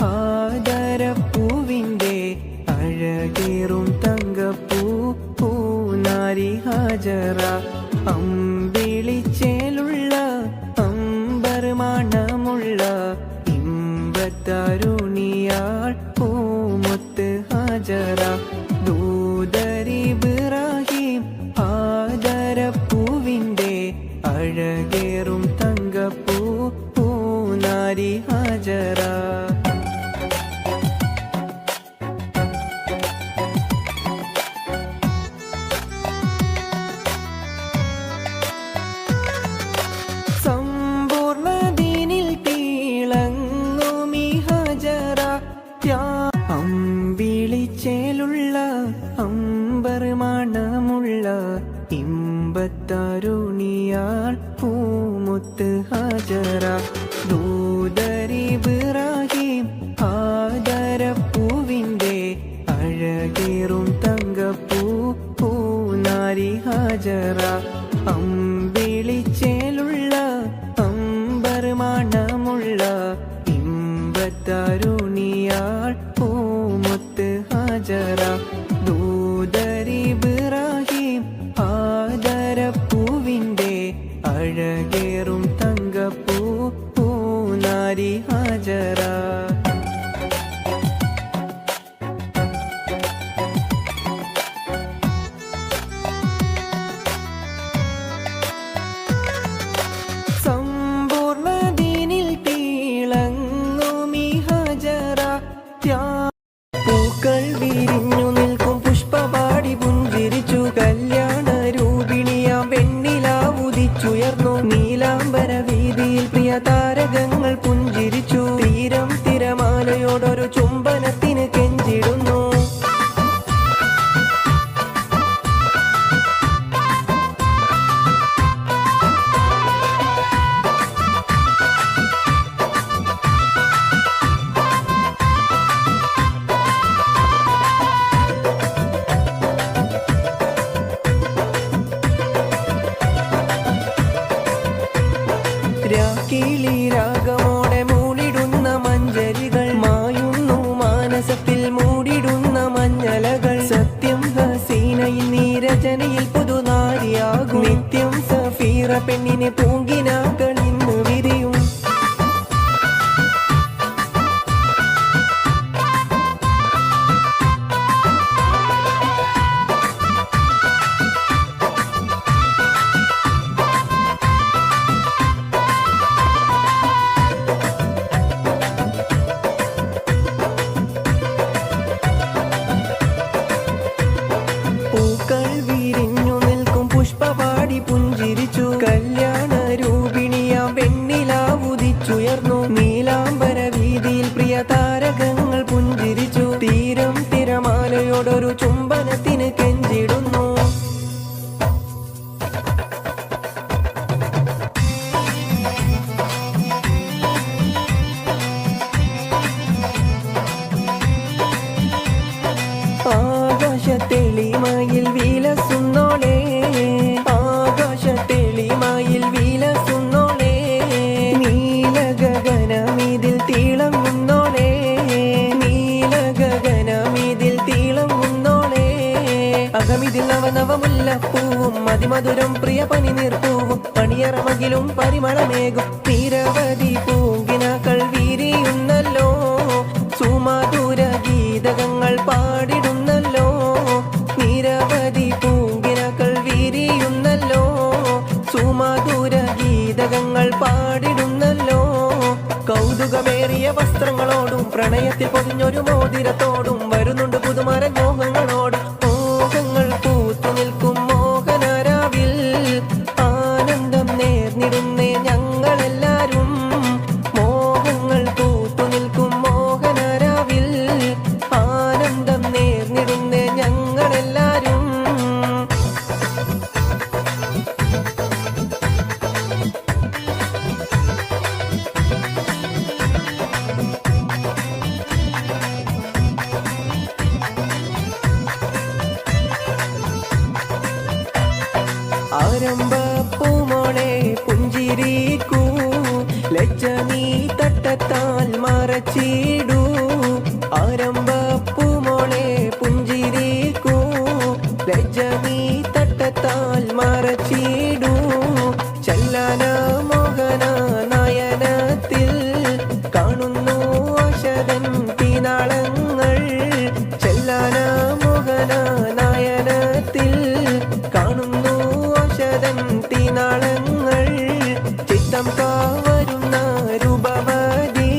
ആദരപ്പൂവിൻ്റെ അഴകേറും തങ്കപ്പൂ പൂനാരി ഹാജറ അമ്പിളിച്ചേലുള്ള അമ്പർ മണമുള്ള ഇമ്പത്തരുണിയാൾ പൂമുത്ത് ഹാജറ ദൂതരിബ്രാഹിം ആദരപ്പൂവിൻ്റെ അഴകേറും തങ്കപ്പൂ പൂനാരി ഹാജറ ഇമ്പത്തരുണിയാൾ പൂമുത്ത് ഹാജറ ദൂതരിബ്രാഹിം ആദരപ്പൂവിൻ്റെ അഴകേറും തങ്കപ്പൂ പൂനാരി ഹാജറ അമ്പിളിച്ചേലുള്ള അമ്പർ മണമുള്ള ഇമ്പത്തരുണിയാൾ പൂമുത്ത് ഹാജറ ദൂതരിബ്രാഹിം ആദരപ്പൂവിൻ്റെ അഴകേറും തങ്കപ്പൂ പൂനാരി ഹാജറ പൂക്കൾ വിരിഞ്ഞു നിൽക്കും പുഷ്പപാടി പുഞ്ചിരിച്ചു കല്യാണ രൂപിണിയാം വെണ്ണിലാവുദിച്ചുയർന്നു നീലാംബര വീതിയിൽ പ്രിയ താരകങ്ങൾ പുഞ്ചിരിച്ചു തീരം തിരമാലയോടൊരു ചുംബനത്തിന് കെഞ്ചിടുന്നു രാക്കിളി രാഗമോടെ മൂടിടുന്ന മഞ്ചരികൾ മായുന്നു മാനസത്തിൽ മൂടിടുന്ന മഞ്ഞലകൾ സത്യം ഹസീനയിൽ നീരജനയിൽ പുതുനാരിയാകും നിത്യം സഫീറ പെണ്ണിനെ പൂങ്കിനാക്കൾ ഇന്ന് വിരിയും പൂക്കൾ വിരിഞ്ഞു നിൽക്കും പുഷ്പപാടി പുഞ്ചിരിച്ചു കല്യാണ രൂപിണിയാം വെണ്ണിലാവുദിച്ചുയർന്നു നീലാംബര വീതിയിൽ പ്രിയ താരകങ്ങൾ പുഞ്ചിരിച്ചു തീരം തിരമാലയോടൊരു ചുംബനത്തിന് കെഞ്ചിടുന്നു ആകാശത്തെളിമയിൽ വിലസുന്നോളേ ആകാശത്തെളിമയിൽ വിലസുന്നോളേ നീലഗഗനമിതിൽ തിളങ്ങുന്നോളേ നീലഗഗനമിതിൽ തിളങ്ങുന്നോളേ അകമിതിൽ നവനവമുല്ലപ്പൂവും അതിമധുരം പ്രിയ പനിനീർപ്പൂവും പണിയറമകിലും പരിമളമേകും നിരവധി പൂങ്കിനാക്കൾ വിരിയുന്നല്ലോ സുമധുര ഗീതകങ്ങൾ പാടിടുന്നല്ലോ നിരവധി പൂങ്കിനാക്കൾ വിരിയുന്നല്ലോ സുമധുര ഗീതകങ്ങൾ പാടിടുന്നല്ലോ കൗതുകമേറിയ വസ്ത്രങ്ങളോടും പ്രണയത്തിൽ പൊതിഞ്ഞൊരു മോതിരത്തോടും വരുന്നുണ്ട് പുതുമരൻ മോഹങ്ങളോടും മോഹങ്ങൾ പൂത്തു നിൽക്കും മോഹനരാവിൽ ആനന്ദം നേർന്നിടുന്നേ ഞങ്ങളെല്ലാരും മോഹങ്ങൾ പൂത്തു നിൽക്കും മോഹനരാവിൽ ആനന്ദം നേർന്നിടുന്നേ ഞങ്ങളെല്ലാരും ആരംഭപ്പൂമോളെ പുഞ്ചിരിക്കൂ ലജ്ജനീ തട്ടത്താൽ മറച്ചിടൂ ആരംഭപ്പൂമോളെ പുഞ്ചിരിക്കൂ ലജ്ജനീ തട്ടത്താൽ മറച്ചിടൂ ചല്ലാന മോഹന നയനത്തിൽ കാണുന്നു ആശതൻ തീനാളങ്ങൾ ചല്ലാന മോഹന നയനത്തിൽ കാണുന്നു ആശതൻ തീനാളങ്ങൾ ചിത്തം കാവരുന്ന രൂപവതി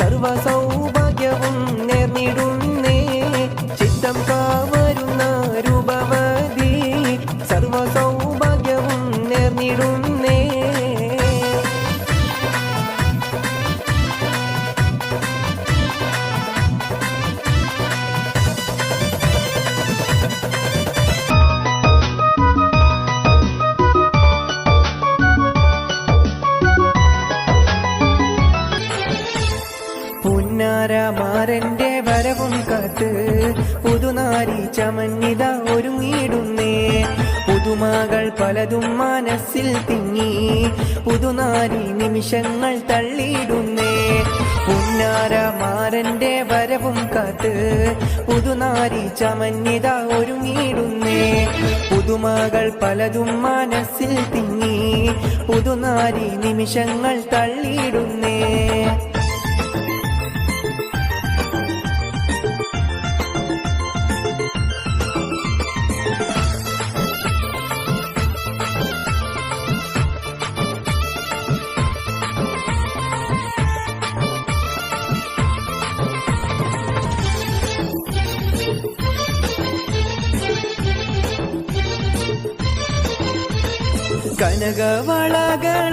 സർവ സൗഭാഗ്യവും നേർന്നിടുന്നേ ചിത്തം കാവരുന്ന രൂപവതി സർവ സൗഭാഗ്യവും നേർന്നിടുന്നേ ചമഞ്ഞിത ഒരുങ്ങിയിടുന്നേ പുതുമകൾ പലതും മനസ്സിൽ തിങ്ങി പുതുനാരി നിമിഷങ്ങൾ തള്ളിയിടുന്നേ പുന്നാരമാരന്റെ വരവും കാത്ത് പുതുനാരി ചമഞ്ഞിത ഒരുങ്ങിയിടുന്നേ പുതുമകൾ പലതും മനസ്സിൽ തിങ്ങി പുതുനാരി നിമിഷങ്ങൾ തള്ളിയിടുന്നേ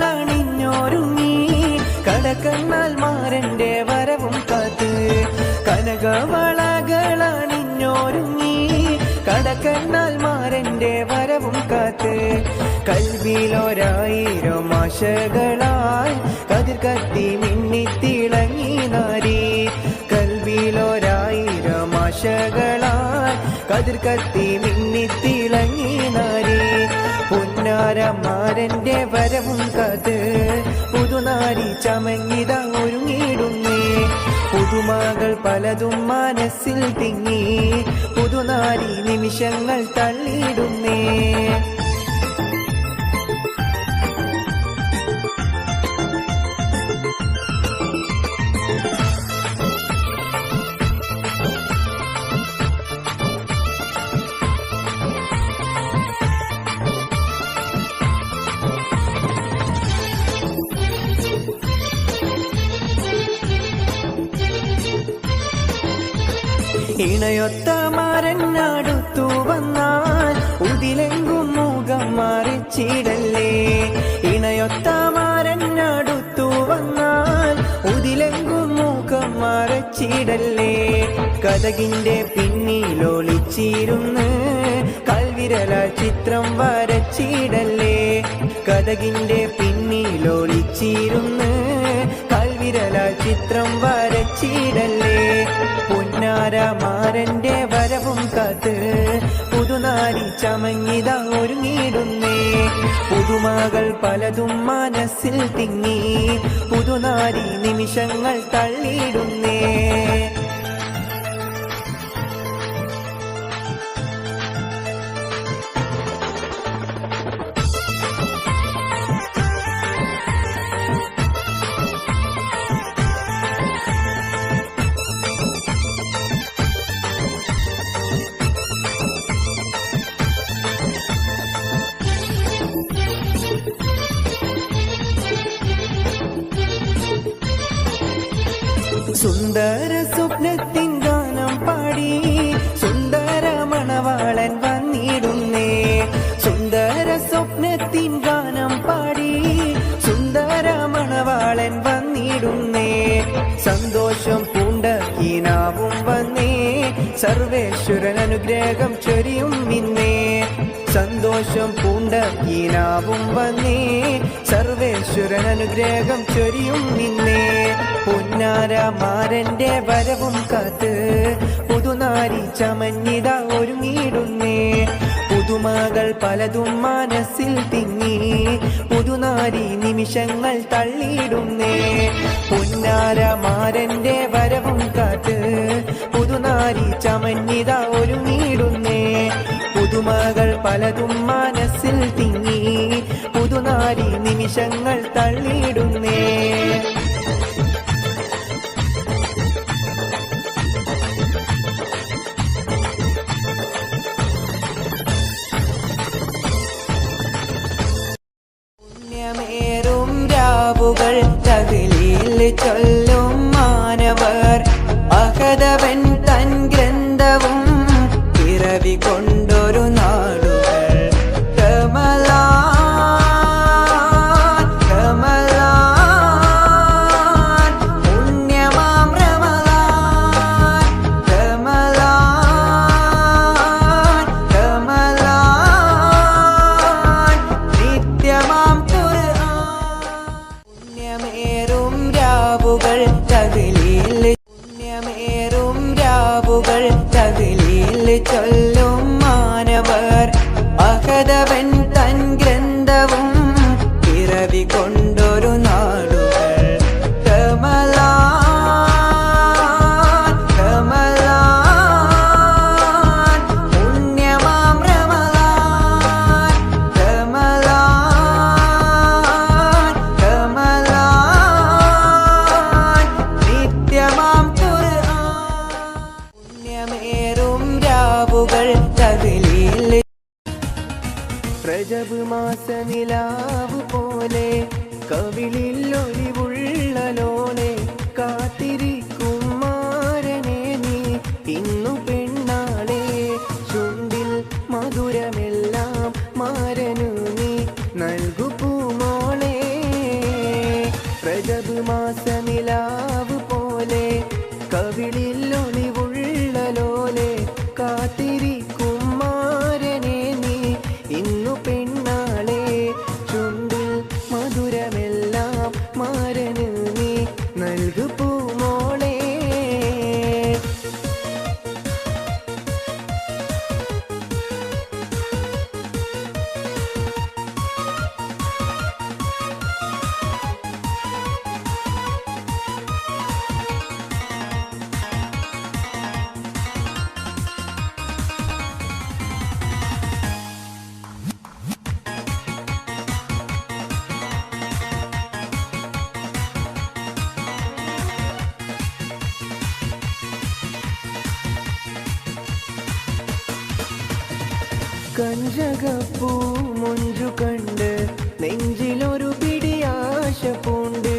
കനകവളകളണിഞ്ഞോരുങ്ങി കടക്കണ്ണാൽ മാരന്റെ വരവും കാത്ത് കനകവളകളണിഞ്ഞോരുങ്ങി കടക്കണ്ണാൽ മാരന്റെ വരവും കാത്ത് കൽവിലൊരായിരം ആശകളാൽ കതിർ കത്തി മിന്നിത്തിളങ്ങി നാരി കൽവിലൊരായിരം ആശകളാൽ കതിർ കത്തി മിന്നിത്തിളങ്ങി നാരി പുന്നാരമാരന്റെ വരവും കാത്ത് പുതുനാരി ചമഞ്ഞിത ഒരുങ്ങിയിടുന്നേ പുതുമകൾ പലതും മനസ്സിൽ തിങ്ങി പുതുനാരി നിമിഷങ്ങൾ തള്ളിയിടുന്നേ ഇണയൊത്ത മരഞ്ഞടുത്തു വന്നാൽ ഉതിലെങ്കും മുഖം മറിച്ചിടല്ലേ ഇണയൊത്ത മരഞ്ഞടുത്തു വന്നാൽ ഉതിലെങ്കും മുഖം മറിച്ചിടല്ലേ കഥകിന്റെ പിന്നിലൊളിച്ചിരുന്ന് കൽവിരല ചിത്രം വരച്ചിടല്ലേ കഥകിന്റെ പിന്നിലൊളിച്ചിരുന്ന് കൽവിരല ചിത്രം വരച്ചിടല്ലേ പുന്നാരമാരന്റെ വരവും കാത്ത് പുതുനാരി ചമഞ്ഞിത ഒരുങ്ങിയിടുന്നേ പുതുമകൾ പലതും മനസ്സിൽ തിങ്ങി പുതുനാരി നിമിഷങ്ങൾ തള്ളിയിടുന്നേ സുന്ദര സ്വപ്നത്തിൻ ഗാനം പാടി സുന്ദര മണവാളൻ വന്നിടുന്നേ സുന്ദര സ്വപ്നത്തിൻ ഗാനം പാടി സുന്ദര മണവാളൻ വന്നിടുന്നേ സന്തോഷം പൂണ്ടീനാവും വന്നേ സർവേശ്വരൻ അനുഗ്രഹം ചൊരിയും ഇന്നേ സന്തോഷം പൂണ്ടീനാവും വന്നേ സർവേശ്വരൻ അനുഗ്രഹം ചൊരിയും ഇന്നേ പുന്നാരമാരന്റെ വരവും കാത്ത് പുതുനാരി ചമഞ്ഞിത ഒരുങ്ങിയിടുന്നേ പുതുമകൾ പലതും മനസ്സിൽ തിങ്ങി പുതുനാരി നിമിഷങ്ങൾ തള്ളിയിടുന്നേ പുന്നാരമാരന്റെ വരവും കാത്ത് പുതുനാരി ചമഞ്ഞിത ഒരുങ്ങിയിടുന്നേ പുതുമകൾ പലതും മനസ്സിൽ തിങ്ങി പുതുനാരി നിമിഷങ്ങൾ തള്ളിയിടുന്നേ പുണ്യമേറും രാവുകൾ തകിലിൽ ചൊല്ലും മാനവർ അഹദവൻ തൻ ഗ്രന്ഥവും പിറവി കൊണ്ടൊരു നാടുകൾ റമളാൻ റമളാൻ പുണ്യമാം റമളാൻ റമളാൻ റമളാൻ നിത്യമാം ഖുർആൻ പുണ്യമേറും രാവുകൾ
രജബ് മാസ നിലാവ് പോലെ കവിളിൽ ഒലിവുള്ള ലോലെ കാത്തിരിക്കും മാരനെ നീ ഇന്നു പെണ്ണാളെ ചുണ്ടിൽ മധുരമെല്ലാം മാരനു നീ നൽകു പൂമോളെ രജബ് മാസ നിലാവ് പോലെ കവിളിൽ ഒളിവുള്ള ലോലെ കാത്തിരിക്കും മാരനെ നീ ഇന്നു പെണ്ണാളെ ചുണ്ടിൽ മധുരമെല്ലാം മാരന് നീ നൽകു പൂമോളെ കഞ്ചകപ്പൂ മുഞ്ചു കണ്ട് നെഞ്ചിലൊരു പിടിയാശ പൂണ്ട്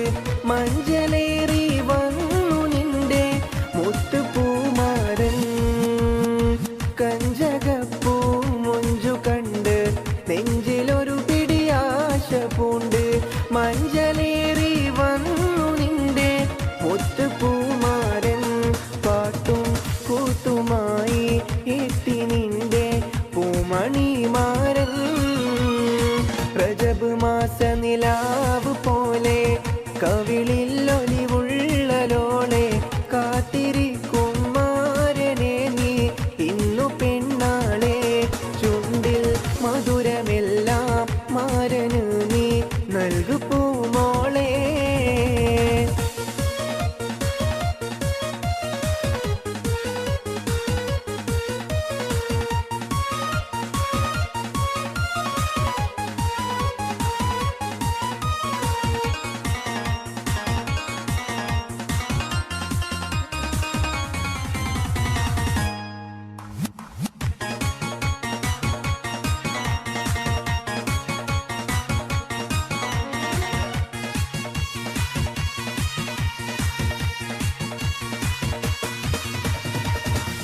മഞ്ചലേറി വന്നു നിന്റെ മുത്തുപൂമാരൻ കഞ്ചകപ്പൂ മുഞ്ചു കണ്ട് നെഞ്ചിലൊരു പിടിയാശ പൂണ്ട് മഞ്ചലേറി വന്നു നിന്റെ മുത്തുപൂമാരൻ പാട്ടും കൂത്തുമായി എത്തി നിന്റെ പൂമണിമാരൻ രജബ് മാസ നിലാവ് പോലെ കവിളിൽ ഒലിവുള്ള ലോളെ കാത്തിരിക്കും മാരനെ നീ ഇന്നു പെണ്ണാളെ ചുണ്ടിൽ മധുരമെല്ലാം മാരന് നീ നൽകു പൂമോളെ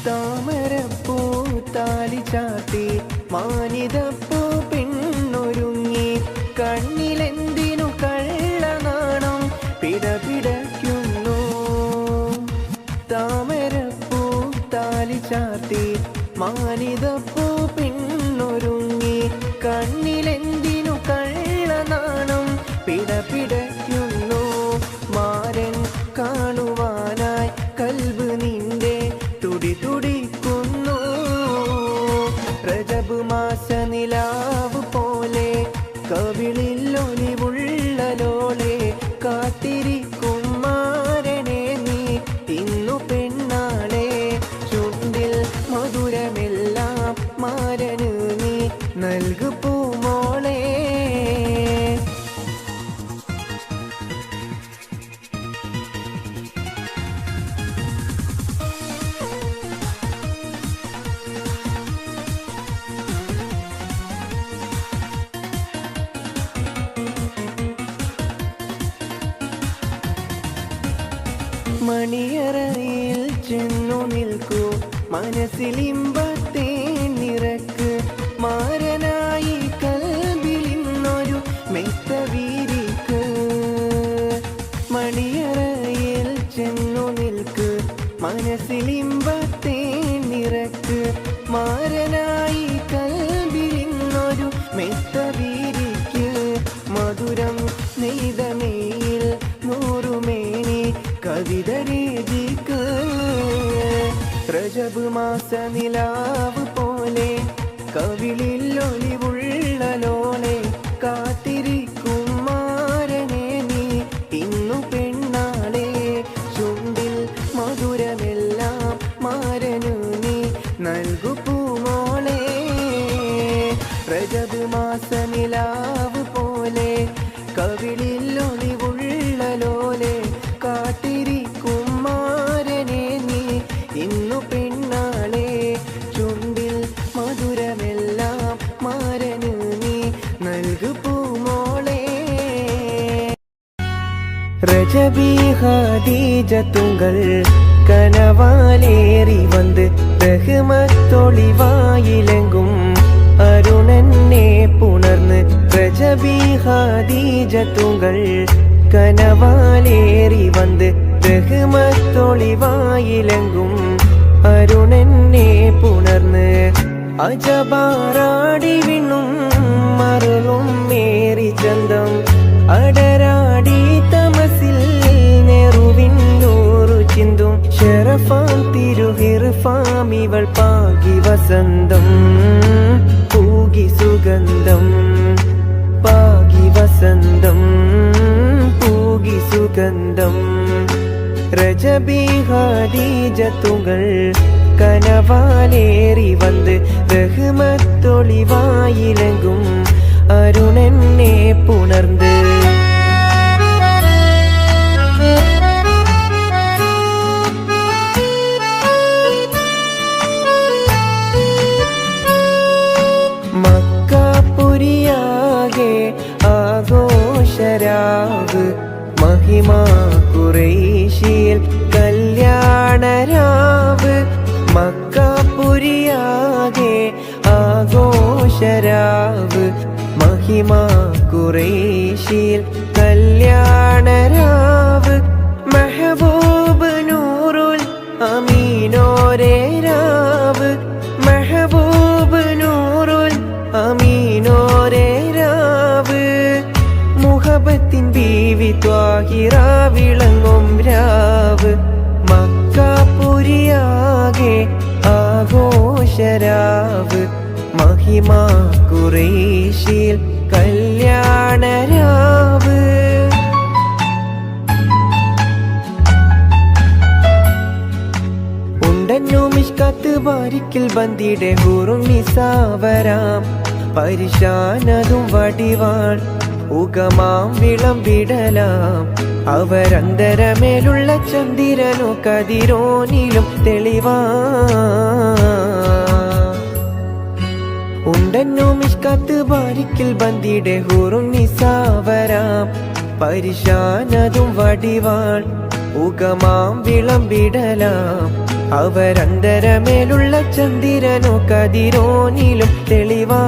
താമരപ്പൂ താലി ചാത്തി മാനിതപ്പൂ പെണ്ണൊരുങ്ങി കണ്ണിലെന്തിനു കള്ളനാണം പിടപിടയ്ക്കുന്നു താമരപ്പൂ താലി ചാത്തി മാനിതപ്പൂ പെണ്ണൊരുങ്ങി കണ്ണിലെന്തിനു കള്ളനാണം പിടപിടയ്ക്കുന്നു മാരൻ കാണുവാനായി കൽബ് നിന്റെ തുടി തുടിക്കുന്നു രജബ് മാസ നിലാവ് പോലെ കവിളിൽ ഒലിവുള്ള ലോളെ കാത്തിരിക്കും മാരനെ നീ ഇന്നു പെണ്ണാളെ ചുണ്ടിൽ മധുരമെല്ലാം മാരന് നീ നൽകു പൂമോളെ മണിയറയിൽ ചെന്നു നിൽക്കൂ മനസ്സിലിമ്പത്തെ നിറക്ക് മാരനായി കൽബിലിന്നൊരു മെത്ത വീരിക്ക് മണിയറയിൽ ചെന്നു നിൽക്ക് മനസ്സിലിമ്പത്തെ നിറക്ക് മാരനായി കൽബിലിന്നൊരു മെത്ത വീരിക്ക് മധുരം നെയ്തമേയിൽ നൂറുമേനി കവിത രചിക്ക് രജബ് മാസ നിലാവ് പോലെ കവിളിൽ ഒലിവുള്ള ലോളെ കാത്തിരിക്കും മാരനെ നീ ഇന്നു പെണ്ണാളെ ചുണ്ടിൽ മധുരമെല്ലാം മാരനു നീ നൽകു പൂമോളെ രജബ് മാസ നിലാവ് പോലെ കവിളിൽ ഒളിവുള്ള ലോലെ കാത്തിരിക്കും മാരനെ നീ ഇന്നു പെണ്ണാളെ ചുണ്ടിൽ മധുരമെല്ലാം മാരന് നീ ரஜபி ஹதீஜத்துங்கள் கனவாலேறி வந்து ரஹ்மத்தொளிவாயிலெங்கும் அருணன்னே புணர்ந்து ரஜபி ஹதீஜத்துங்கள் கனவாலேறி வந்து ரஹ்மத்தொளிவாயிலெங்கும் അരുണനെ പുണർന്ന് അജബാറാടി വിണ്ണും മറുളും മേറി ചന്തം അടരാടി തമസിൽ നെറുവിന്നൂറു ചിന്തും ഷറഫാം തിരുഹിർഫാം ഇവൾ പാകി വസന്തം പൂകി സുഗന്ധം പാകി വസന്തം പൂകി സുഗന്ധം ரஜபி ஹதீஜத்துங்கள் கனவாலேறி வந்து ரஹ்மத்தொளிவாயிலெங்கும் அருணன்னே புணர்ந்து മക്കാപുരിയാകെ ആഘോഷരാവ് മഹിമാ ഖുറൈശിയിൽ കല്യാണരാവ് മക്കാപുരിയാകെ ആഘോഷരാവ് മഹിമാ ഖുറൈശിയിൽ കല്യാണരാവ് മെഹബൂബ് നൂറുൽ അമീനോരേ രാവ് മെഹബൂബ് നൂറുൽ അമീനോരേ രാവ് മുഹബത്തിൻ ബീവി ത്വാഹിറ വിളങ്ങും രാവ് മക്കാപുരിയാകെ ആഘോഷരാവ് മഹിമാ ഖുറൈശിയിൽ കല്യാണരാവ് ഉണ്ടന്നു മിഷ്കാത്ത് ബാരിക്കിൽ ബന്ദിയുടെ ഹൂറും നിസാവരാം പരിശാനതും വടിവാൾ ഉഗമാം വിളംവിടലാം അവരന്തരമേലുള്ള ചന്ദ്രനോ കതിരോനിലും തെളിവാ ഉണ്ടന്നു മിഷ്കാത്ത് ബാരിക്കിൽ ബന്ദിയുടെ ഹൂറും നിസാവരാം പരിശാനതും വടിവാൾ ഉഗമാം വിളംവിടലാം അവരന്തരമേലുള്ള ചന്ദ്രനോ കതിരോനിലും തെളിവാ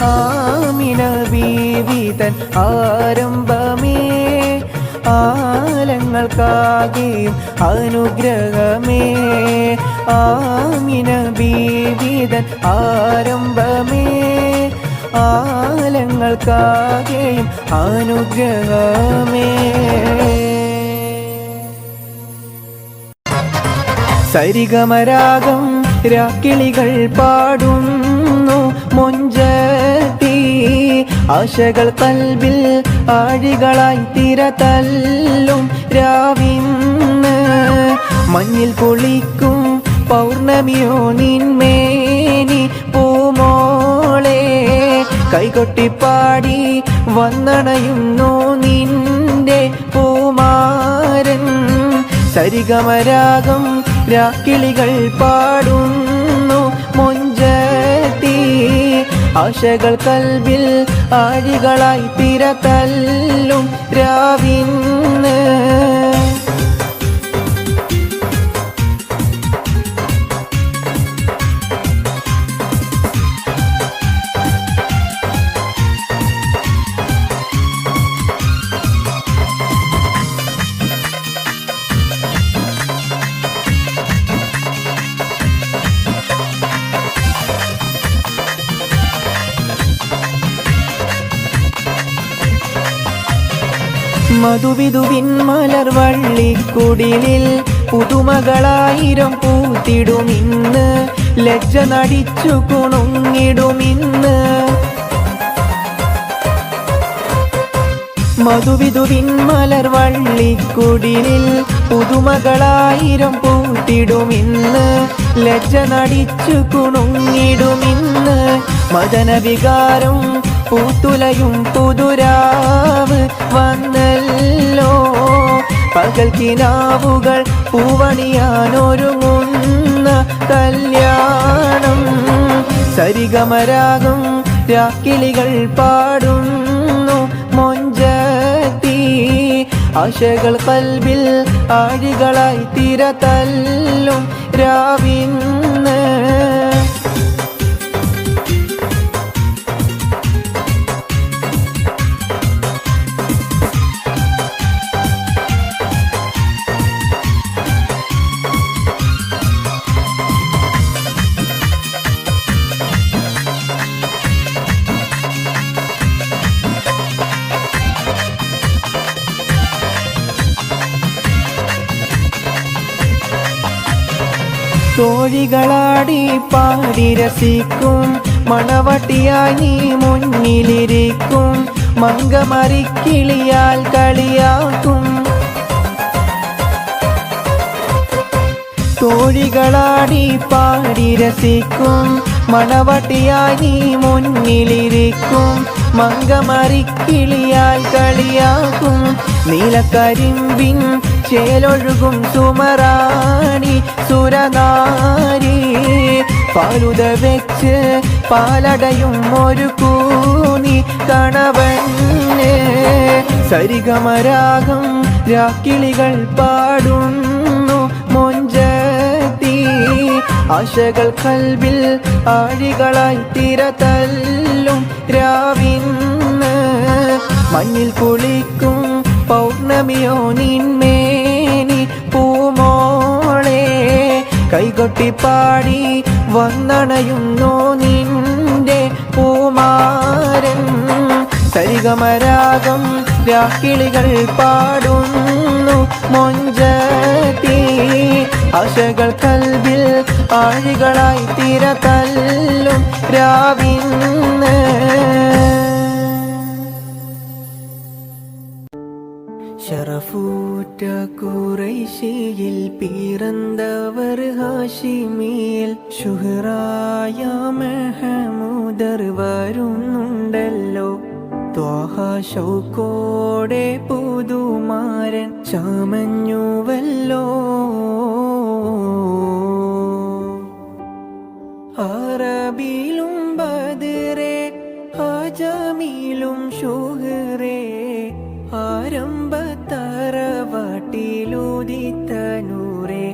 ആമിന ബീവിതൻ ആരംഭമേ ആലങ്ങൾക്കാകെയും അനുഗ്രഹമേ ആമിന ബീവിതൻ ആരംഭമേ ആലങ്ങൾക്കാകെയും അനുഗ്രഹമേ സരിഗമരാഗം രാക്കിളികൾ പാടുന്നു മൊഞ്ചത്തി ആശകൾ കൽബിൽ ആഴികളായി തിരതല്ലും രാവിന്ന് മഞ്ഞിൽ കുളിക്കും പൗർണമിയോ നിന്മേനി പൂമോളെ കൈകൊട്ടിപ്പാടി വന്നണയുന്നു നിന്റെ പൂമാരൻ സരിഗമരാഗം രാക്കിളികൾ പാടുന്നു മൊഞ്ചത്തി ആശകൾ കൽബിൽ ആഴികളായി തിരതല്ലും രാവിന്ന് മധുവിധുവിൻ മലർവള്ളിക്കുടിലിൽ പുതുമകളായിരം പൂത്തിടുമിന്ന് ലജ്ജ നടിച്ചു കുണുങ്ങിടുമിന്ന് മധുവിധുവിൻ മലർവള്ളിക്കുടിലിൽ പുതുമകളായിരം പൂത്തിടുമിന്ന് ലജ്ജ നടിച്ചു കുണുങ്ങിടുമിന്ന് മദനവികാരം പൂത്തുലയും പുതുരാവ് വന്നല്ലോ പകൽ കിനാവുകൾ പൂവണിയാനൊരുങ്ങുന്ന കല്യാണം സരിഗമരാഗം രാക്കിളികൾ പാടുന്നു മൊഞ്ചത്തി ആശകൾ കൽബിൽ ആഴികളായി തിര തല്ലും രാവിന്ന് തോഴികളാടി പാടി രസിക്കും മണവട്ടിയായി നീ മുന്നിലിരിക്കും മങ്കമറിക്കിളിയാൽ കളിയാക്കും തോഴികളാടി പാടി രസിക്കും മണവട്ടിയായി നീ മുന്നിലിരിക്കും മങ്കമറിക്കിളിയാൽ കളിയാക്കും നീലക്കരിമ്പിൻ ചേലൊഴുകും സുമറാണി സുരനാരി പാലുത വെച്ച് പാലടയും ഒരു കൂനി കണവന് സരിഗമരാഗം രാക്കിളികൾ പാടുന്നു മൊഞ്ചത്തി ആശകൾ കൽബിൽ ആഴികളായി തിര തല്ലും രാവിന്ന് മഞ്ഞിൽ കുളിക്കും പൗർണമിയോ നിന്മേനി പൂമോളെ കൈകൊട്ടി പാടി വന്നണയുന്നു നിന്റെ പൂമാരൻ സരിഗമരാഗം രാക്കിളികൾ പാടുന്നു മൊഞ്ചത്തി ആശകൾ കൽബിൽ ആഴികളായി തിര തല്ലും രാവിന്ന് ഷറഫൂറ്റ ഖുറൈശിയിൽ പിറന്നവർ ഹാഷിമിയിൽ ശുഹറായ മെഹമൂദർ വരുന്നുണ്ടല്ലോ ത്വാഹ ശൗക്കോടെ പുതുമാരൻ ചമഞ്ഞുവല്ലോ അറബിലും ബദറെ അജമിലും ശുഹറേ ആരംഭത്തറവാട്ടിലുദിത്തനൂറെ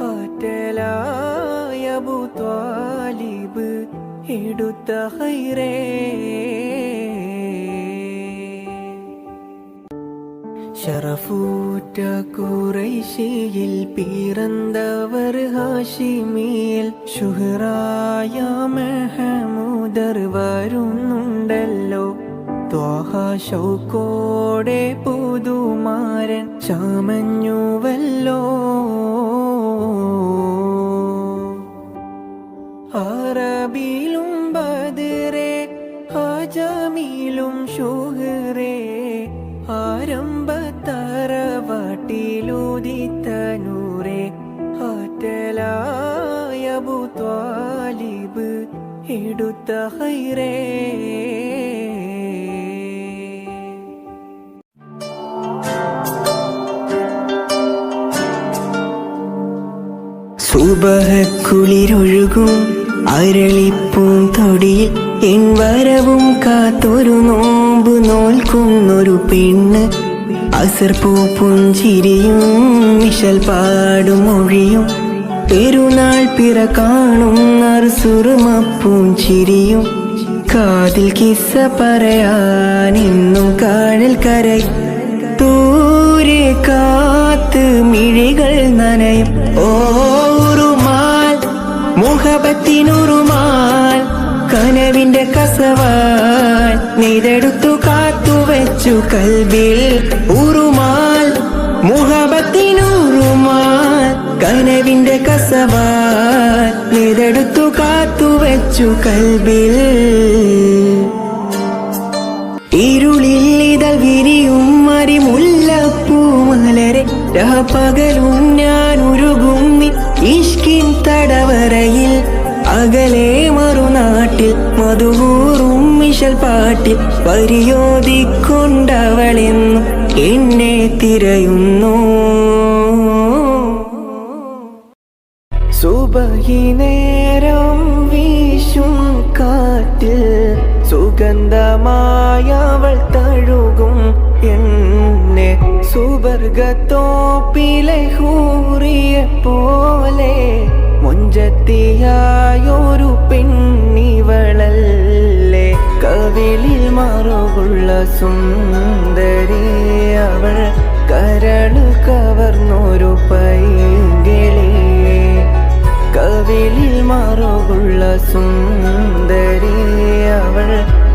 ആറ്റലായ അബൂ ത്വാലിബ് എടുത്ത ഹൈറേ ഷറഫൂറ്റ ഖുറൈശിയിൽ പിറന്നവർ ഹാഷിമിയിൽ ശുഹറായ മെഹമൂദർ വരുന്നുണ്ടല്ലോ ത്വാഹ ശൗക്കോടെ പുതുമാരൻ ചമഞ്ഞുവല്ലോ അറബിലും ബദറെ അജമിലും ശുഹറേ ആരംഭത്തറവാട്ടിലുദിത്തനൂറെ ആറ്റലായ അബൂ ത്വാലിബ് എടുത്ത ഹൈറേ സുബഹക്കുളിരൊഴുകും അരളിപ്പൂം തൊടിയിൽ എൻ വരവും കാത്തൊരു നോമ്പ് നോൽക്കുന്നൊരു പെണ്ണ് അസർപ്പൂ പുഞ്ചിരിയും മിശൽ പാടും മൊഴിയും പെരുന്നാൾ പിറ കാണും നറുസുറുമപ്പൂം ചിരിയും കാതിൽ കിസ്സ പറയാൻ ഇന്നും കാഴൽ കരൈ ദൂരെ കാത്ത് മിഴികൾ നനയും ഓറുമാൽ മുഹബത്തിനുറുമാൽ കനവിന്റെ കസവാൽ നെയ്തെടുത്തു കാത്തുവെച്ചു കൽബിൽ ഉറുമാൽ മുഹബത്തിനുറുമാൽ കനവിന്റെ കസവാൽ നെയ്തെടുത്തു കാത്തുവെച്ചു കൽബിൽ ഇരുളിൽ ഇതൾ വിരിയും മരിമുല്ലപ്പൂമലരെ പകലും ഞാൻ ഉരുകും ഇഷ്കിൻ തടവറയിൽ അകലെ മറുനാട്ടിൽ മധുകൂറും മിശൽ പാട്ടിൽ പരിയോധിക്കൊണ്ടവളെന്നും എന്നെ തിരയുന്നു സുബഹി നേരം വീശും കാറ്റിൽ സുഗന്ധമായവൾ തഴുകും എന്നെ സുവർഗത്തോപ്പിലെ ഹൂറിയെ പോലെ മുഞ്ചത്തിയായൊരു പെണ്ണിവളല്ലേ കവിളിൽ മറുകുള്ള സുന്ദരി അവൾ കരളു കവർന്നൊരു പൈങ്കിളിയെ കവിളിൽ മറുകുള്ള സുന്ദരി അവൾ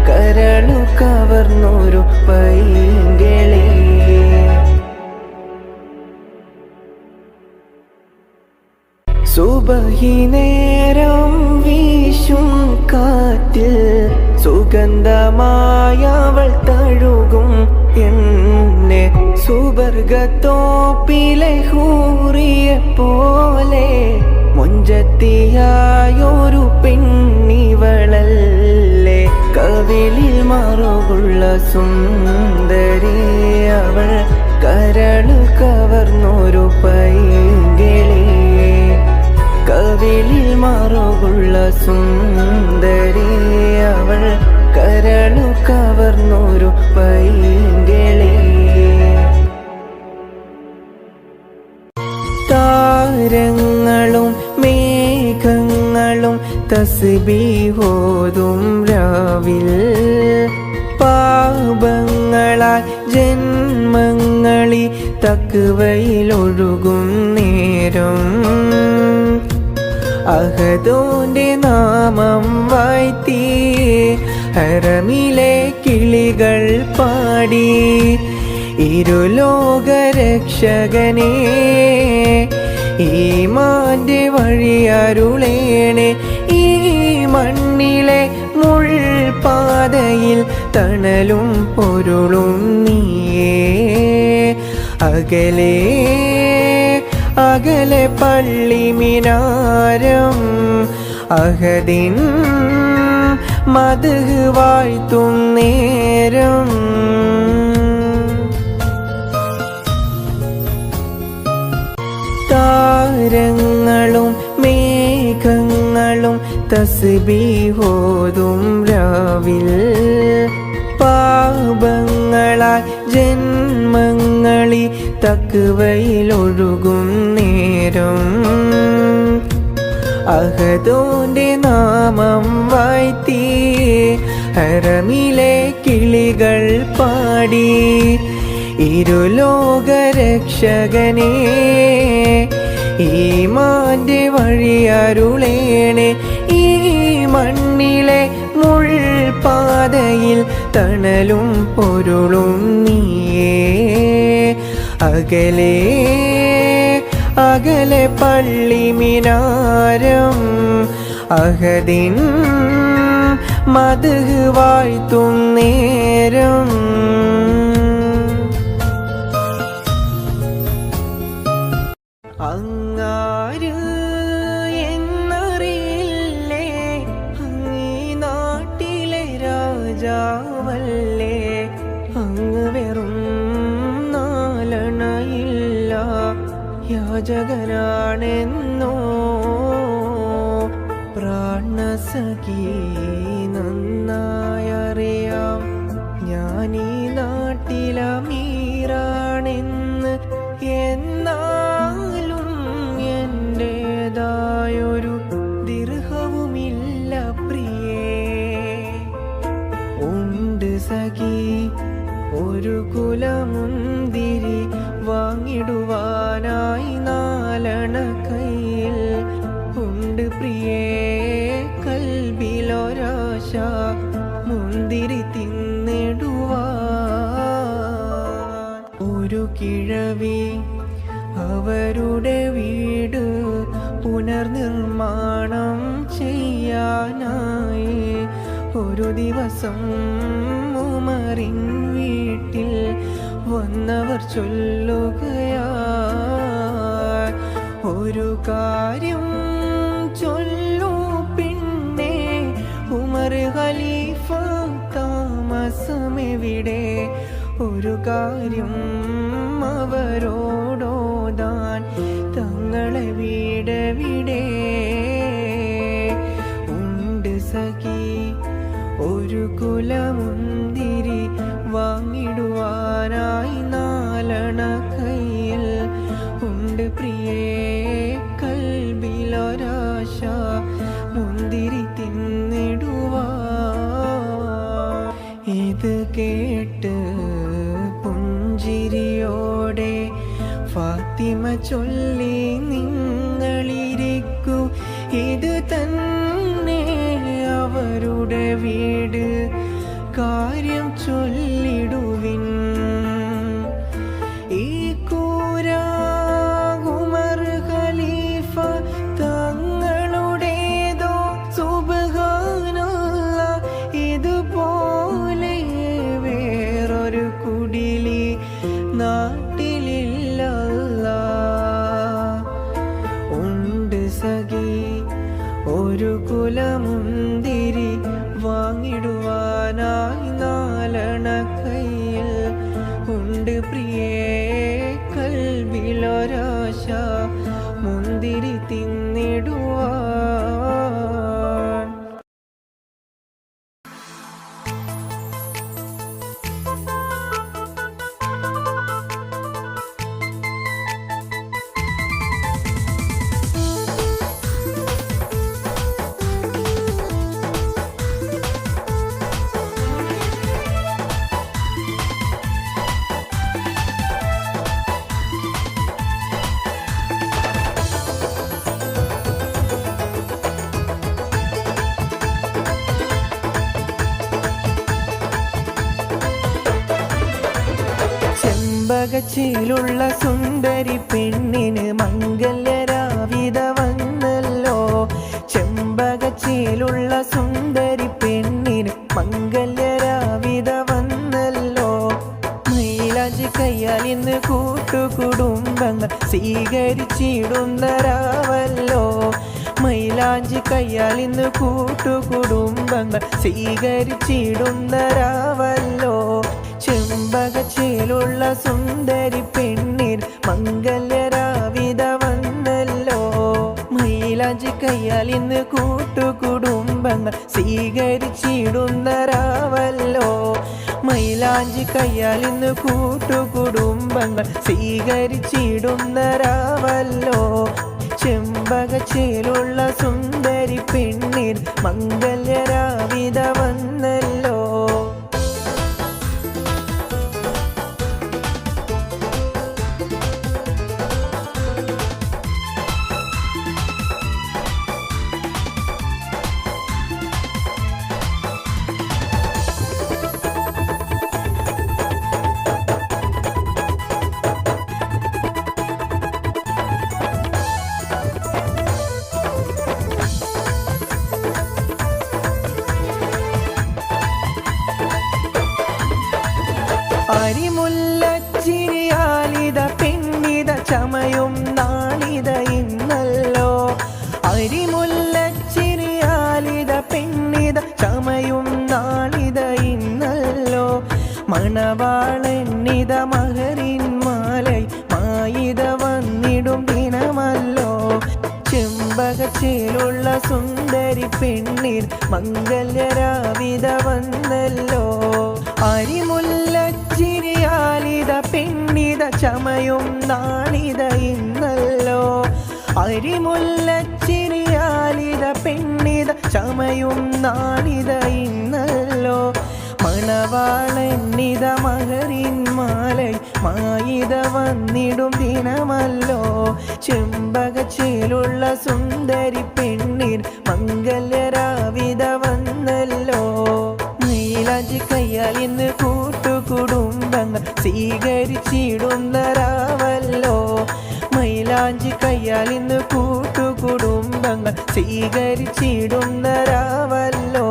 കരളു കവർന്നൊരു പൈങ്കിളിയെ സുബഹി നേരം വീശും കാറ്റിൽ സുഗന്ധമായവൾ തഴുകും എന്നെ സുവർഗത്തോപ്പിലെ ഹൂറിയെ പോലെ മുഞ്ചത്തിയായൊരു പെണ്ണിവളല്ലേ കവിളിൽ മറുകുള്ള സുന്ദരി അവൾ കരളു കവർന്നൊരു പൈങ്കിളിയെ കവിളിൽ മറുകുള്ള സുന്ദരി അവൾ കരളു കവർന്നൊരു പൈങ്കിളിയെ താരങ്ങളും മേഘങ്ങളും തസ്ബീഹോതും രാവിൽ പാപങ്ങളാൽ ജന്മങ്ങളി തക്വയിലൊഴുകും നേരം അഹദോന്റെ നാമം വാഴ്ത്തി ഹറമിലെ കിളികൾ പാടി ഇരുലോകരക്ഷകനെ ഈമാന്റെ വഴിയരുളേണേ ഈ മണ്ണിലെ മുൾപാതയിൽ തണലും പൊരുളും നീയേ അകലെ അകലെ പള്ളി മിനാരം അഹദിൻ മദ്ഹ് വാഴ്ത്തും നേരം താരങ്ങളും മേഘങ്ങളും തസ്ബീഹോതും രാവിൽ പാപങ്ങളാൽ ജന്മങ്ങളി തക്വയിലൊഴുകും നേരം അഹദോന്റെ നാമം വാഴ്ത്തി ഹറമിലെ കിളികൾ പാടി ഇരുലോകരക്ഷകനെ ഈമാന്റെ വഴിയരുളേണേ ഈ മണ്ണിലെ മുൾപാതയിൽ തണലും പൊരുളും നീയേ അകലെ അകലെ പള്ളി മിനാരം അഹദിൻ മദ്ഹ് വാഴ്ത്തും നേരം അങ്ങാര് എന്നറിയില്ലേ അങ്ങീ നാട്ടിലെ രാജാവല്ലേ അങ്ങ് വെറും നാലണയില്ല യാചകനാണെന്നോ പ്രാണസഖി നന്നായറിയാം ഞാനീ നാട്ടിലമീറാണെന്ന് എന്നാലും എന്റേതായൊരു ദിർഹവുമില്ല പ്രിയേ ഉണ്ട് സഖി ഒരു കുലമുന്തിരി വാങ്ങിടുവാനായി നാലണ കയ്യിൽ ഉണ്ട് പ്രിയേ കൽബിലൊരാശ മുന്തിരി തിന്നിടുവാൻ ഒരു കിഴവി അവരുടെ വീട് പുനർനിർമ്മാണം ചെയ്യാനായി ഒരു ദിവസം ഉമറിൻ വീട്ടിൽ വന്നവർ ചൊല്ലുകയാ ഒരു കാര്യം ചൊല്ലു പിന്നെ ഉമർ ഖലീഫ താമസമെവിടെ ഒരു കാര്യം അവരോടോതാൻ തങ്ങളെ വീടെവിടെ ഉണ്ട് സഖി ഒരു കുലമുന്തിരി വാങ്ങിടുവാനായി നാലണ കയ്യിൽ ഉണ്ട് പ്രിയേ കൽബിലൊരാശ മുന്തിരി തിന്നിടുവാ. ഇത് കേട്ട് പുഞ്ചിരിയോടെ ഫാത്തിമ ചൊല്ലി നിങ്ങളിരിക്കൂ, ഇത് തന്നെ അവരുടെ വീട്, കാര്യം ചൊല്ലിടുവിൻ. ഈ കൂര ഉമർ ഖലീഫ തങ്ങളുടേതോ സുബ്ഹാനല്ലാഹ്, ഇതുപോലെ വേറൊരു കുടിലി നാട്ടിലില്ലല്ലാഹ്. ഉണ്ട് സഖി ഒരു കുലമുന്തിരി വാങ്ങിടുവാനായി നാലണ കയ്യിൽ ഉണ്ട് പ്രിയേ കൽബിലൊരാശ മുന്തിരി തിന്നിടുവാൻ. ചെമ്പകച്ചിലുള്ള സുന്ദരി പെണ്ണിന് മംഗല്യരാവിത വന്നല്ലോ. ചെമ്പകച്ചിലുള്ള സുന്ദരി പെണ്ണിന് മംഗല്യരാവിത വന്നല്ലോ. മൈലാഞ്ചി കയ്യാൽ ഇന്ന് കൂട്ടുകുടുംബങ്ങൾ സ്വീകരിച്ചിടുന്ന രാവല്ലോ. മൈലാഞ്ചി കയ്യാൽ ഇന്ന് കൂട്ടുകുടുംബങ്ങൾ സ്വീകരിച്ചിടുന്ന രാവല്ലോ. ചെമ്പകച്ചിലുള്ള സുന്ദരി പെണ്ണിന് മംഗല്യരാവിത വന്നല്ലോ. മൈലാഞ്ചി കയ്യാൽ ഇന്ന് കൂട്ടുകുടുംബങ്ങൾ സ്വീകരിച്ചിടുന്ന രാവല്ലോ. മൈലാഞ്ചി കയ്യാൽ ഇന്ന് കൂട്ടുകുടുംബങ്ങൾ സ്വീകരിച്ചിടുന്ന രാവല്ലോ. ചെമ്പകച്ചിലുള്ള സുന്ദരി പെണ്ണിന് മംഗല്യരാവിത വന്നല്ലോ. അരിമുല്ലച്ചിരിയാലിത പെണ്ണിത ചമയും നാളിത ഇന്നല്ലോ. അരിമുല്ലച്ചിരിയാലിത പെണ്ണിത ചമയും നാളിത ഇന്നല്ലോ. മണവാളന്നിത മഹറിൻ മാലൈ മായിത വന്നിടും ദിനമല്ലോ. ചെമ്പകച്ചിലുള്ള സുന്ദരി പെണ്ണിൽ മംഗല്യരാവിത വന്നല്ലോ. അരിമുല്ലച്ചിരിയാലിത പെണ്ണിത ചമയും നാളിത ഇന്നല്ലോ. അരിമുല്ലച്ചിരിയാലിത പെണ്ണിത ചമയും നാളിത ഇന്നല്ലോ. മണവാളന്നിത മഹറിൻ മാലൈ മായിത വന്നിടും ദിനമല്ലോ. ചെമ്പകച്ചിലുള്ള സുന്ദരി പെണ്ണിൽ മംഗല്യരാവിത വന്നല്ലോ. മൈലാഞ്ചി കയ്യാൽ ഇന്ന് കൂട്ടുകുടുംബങ്ങൾ സ്വീകരിച്ചിടുന്ന രാവല്ലോ. മൈലാഞ്ചി കയ്യാൽ ഇന്ന് കൂട്ടുകുടുംബങ്ങൾ സ്വീകരിച്ചിടുന്ന രാവല്ലോ.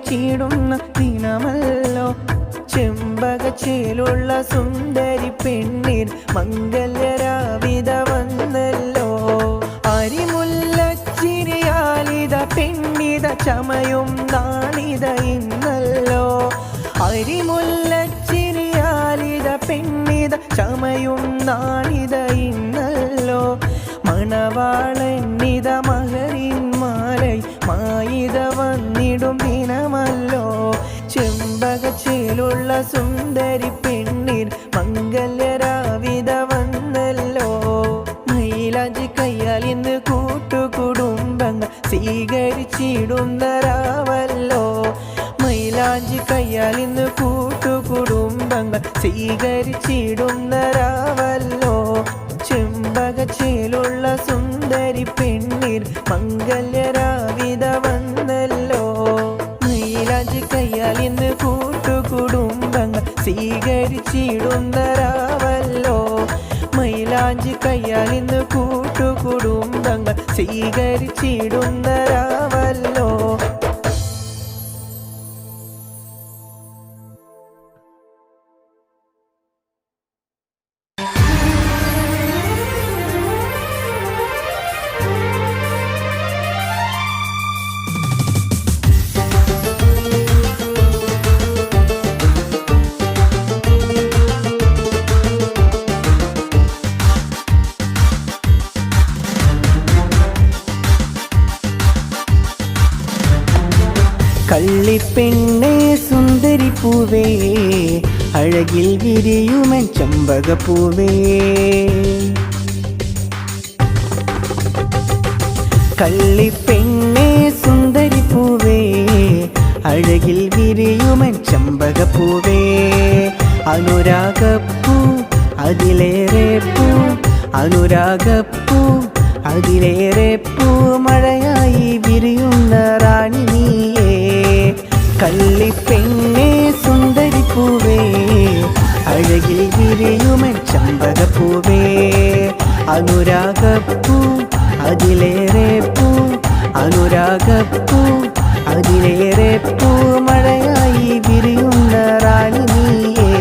സ്വീകരിച്ചിടുന്ന ദിനമല്ലോ ചെമ്പകച്ചേലുള്ള സുന്ദരി പെണ്ണിൻ മംഗല്യരാവിത വന്നല്ലോ അരിമുല്ലച്ചിരിയാലിത പെണ്ണിത ചമയും നാളിത ഇന്നല്ലോ അരിമുല്ലച്ചിരിയാലിത പെണ്ണിത ചമയും നാളിത ഇന്നല്ലോ മണവാളന്നിത മകരിൻ മാലൈ മായിത വന്നിടും ദിനമല്ലോ ചെമ്പകച്ചേലുള്ള സുന്ദരി പെണ്ണിൻ മംഗല്യരാവിത വന്നല്ലോ മൈലാഞ്ചി കയ്യാൽ ഇന്ന് കൂട്ടുകുടുംബങ്ങൾ സ്വീകരിച്ചിടുന്ന രാവല്ലോ മൈലാഞ്ചി കയ്യാൽ ഇന്ന് കൂട്ടുകുടുംബങ്ങൾ സ്വീകരിച്ചിടുന്ന രാവല്ലോ ചെമ്പകച്ചേലുള്ള സുന്ദരി പെണ്ണിൻ മംഗല്യരാവിത വന്നല്ലോ മൈലാഞ്ചി കയ്യാൽ ഇന്ന് കൂട്ടുകുടുംബങ്ങൾ സ്വീകരിച്ചിടുന്ന രാവല്ലോ മൈലാഞ്ചി കയ്യാൽ ഇന്ന് കൂട്ടുകുടുംബങ്ങൾ സ്വീകരിച്ചിടുന്ന രാവല്ലോ കള്ളിപ്പെണ്ണേ സുന്ദരി പൂവേ അഴകിൽ വിരിയുമൻ ചമ്പകപ്പൂവേ കള്ളിപ്പെണ്ണേ സുന്ദരി പൂവേ അഴകിൽ വിരിയുമൻ ചമ്പകപ്പൂവേ അനുരാഗപ്പൂ അതിലേറെ പൂ അനുരാഗപ്പൂ അതിലേറെ പൂ മഴയായി വിരിയുന്ന റാണി നീയേ കള്ളിപ്പെണ്ണേ സുന്ദരി പൂവേ അഴകിൽ വിരിയുമൻ ചമ്പകപ്പൂവേ അനുരാഗപ്പൂ അതിലേറെ പൂ അനുരാഗപ്പൂ അതിലേറെ പൂ മഴയായി വിരിയുന്ന റാണി നീയേ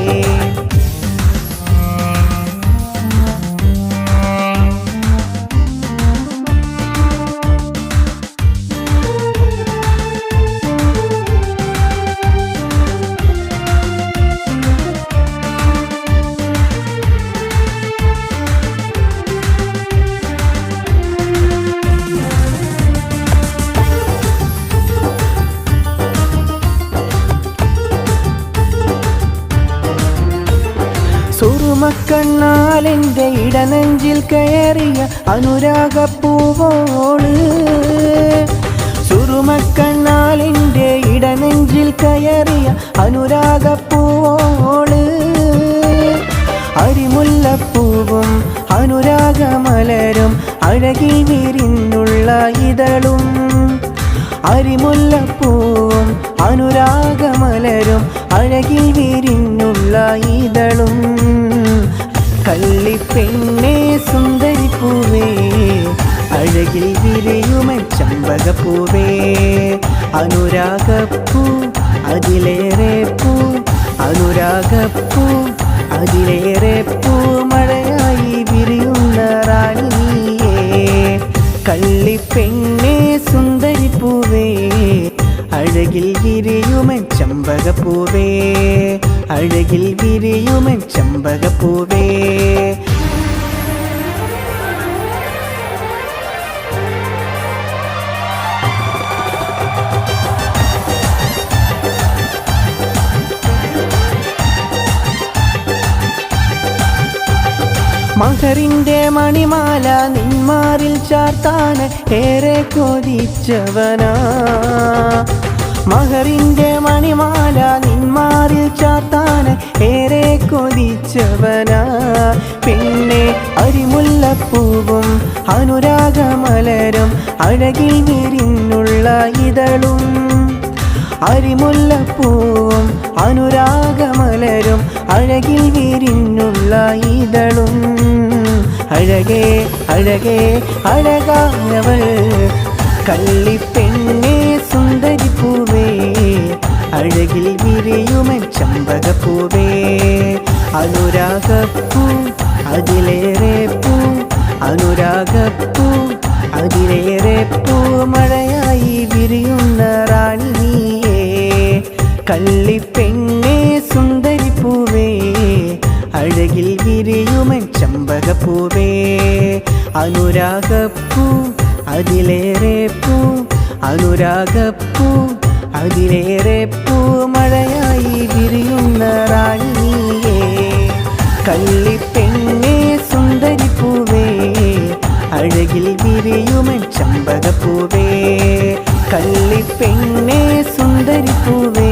സുറുമക്കണ്ണാലെൻ്റെ ഇടനെഞ്ചിൽ കയറിയ അനുരാഗപ്പൂവോള് സുറുമക്കണ്ണാലെൻ്റെ ഇടനെഞ്ചിൽ കയറിയ അനുരാഗപ്പൂവോള് അരിമുല്ലപ്പൂവും അനുരാഗമലരും അഴകിൽ വിരിഞ്ഞുള്ള ഇതളും അരിമുല്ലപ്പൂവും അനുരാഗമലരും അഴകിൽ വിരിഞ്ഞുള്ള ഇതളും കള്ളിപ്പെണ്ണേ സുന്ദരി പൂവേ അഴകിൽ വിരിയുമൻ ചമ്പകപ്പൂവേ അനുരാഗപ്പൂ അതിലേറെ പൂ അനുരാഗപ്പൂ അതിലേറെ പൂ മഴയായി വിരിയുന്ന റാണി നീയേ കള്ളിപ്പെണ്ണേ സുന്ദരി പൂവേ അഴകിൽ വിരിയുമൻ ചമ്പകപ്പൂവേ അഴകിൽ വിരിയുമൻ ചമ്പകപ്പൂവേ മഹറിൻ്റെ മണിമാല നിന്മാറിൽ ചാർത്താന് ഏറെ കൊതിച്ചവനാ മഹറിൻ്റെ മണിമാല നിന്മാറിൽ ചാർത്താന് ഏറെ കൊതിച്ചവനാ പിന്നെ അരിമുല്ലപ്പൂവും അനുരാഗമലരും അഴകിൽ വിരിഞ്ഞുള്ള ഇതളും അരിമുല്ലപ്പൂവും അനുരാഗമലരും അഴകിൽ വിരിഞ്ഞുള്ള ഇതളും അഴകേ അഴകേ അഴകായവൾ കള്ളിപ്പെണ്ണേ സുന്ദരി പൂവേ അഴകിൽ വിരിയുമൻ ചമ്പകപ്പൂവേ അനുരാഗപ്പൂ അതിലേറെ പൂ അനുരാഗപ്പൂ അതിലേറെ പൂ മഴയായി വിരിയുന്ന റാണി നീയേ കള്ളിപ്പെണ്ണേ സുന്ദരിപ്പൂവേ അഴകിൽ വിരിയുമൻ ചമ്പകപ്പൂവേ അനുരാഗപ്പൂ അതിലേറെ പൂ അനുരാഗപ്പൂ അതിലേറെ പൂ മഴയായി വിരിയുന്ന റാണി നീയേ കള്ളിപ്പെണ്ണേ സുന്ദരിപ്പൂവേ അഴകിൽ വിരിയുമൻ ചമ്പകപ്പൂവേ കള്ളിപ്പെണ്ണേ സുന്ദരിപ്പൂവേ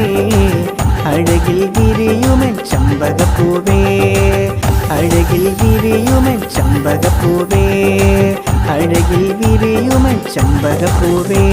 അഴകിൽ വിരിയുമൻ ചമ്പകപ്പൂവേ അഴകിൽ വിരിയുമൻ ചമ്പകപ്പൂവേ അഴകിൽ വിരിയുമൻ ചമ്പകപ്പൂവേ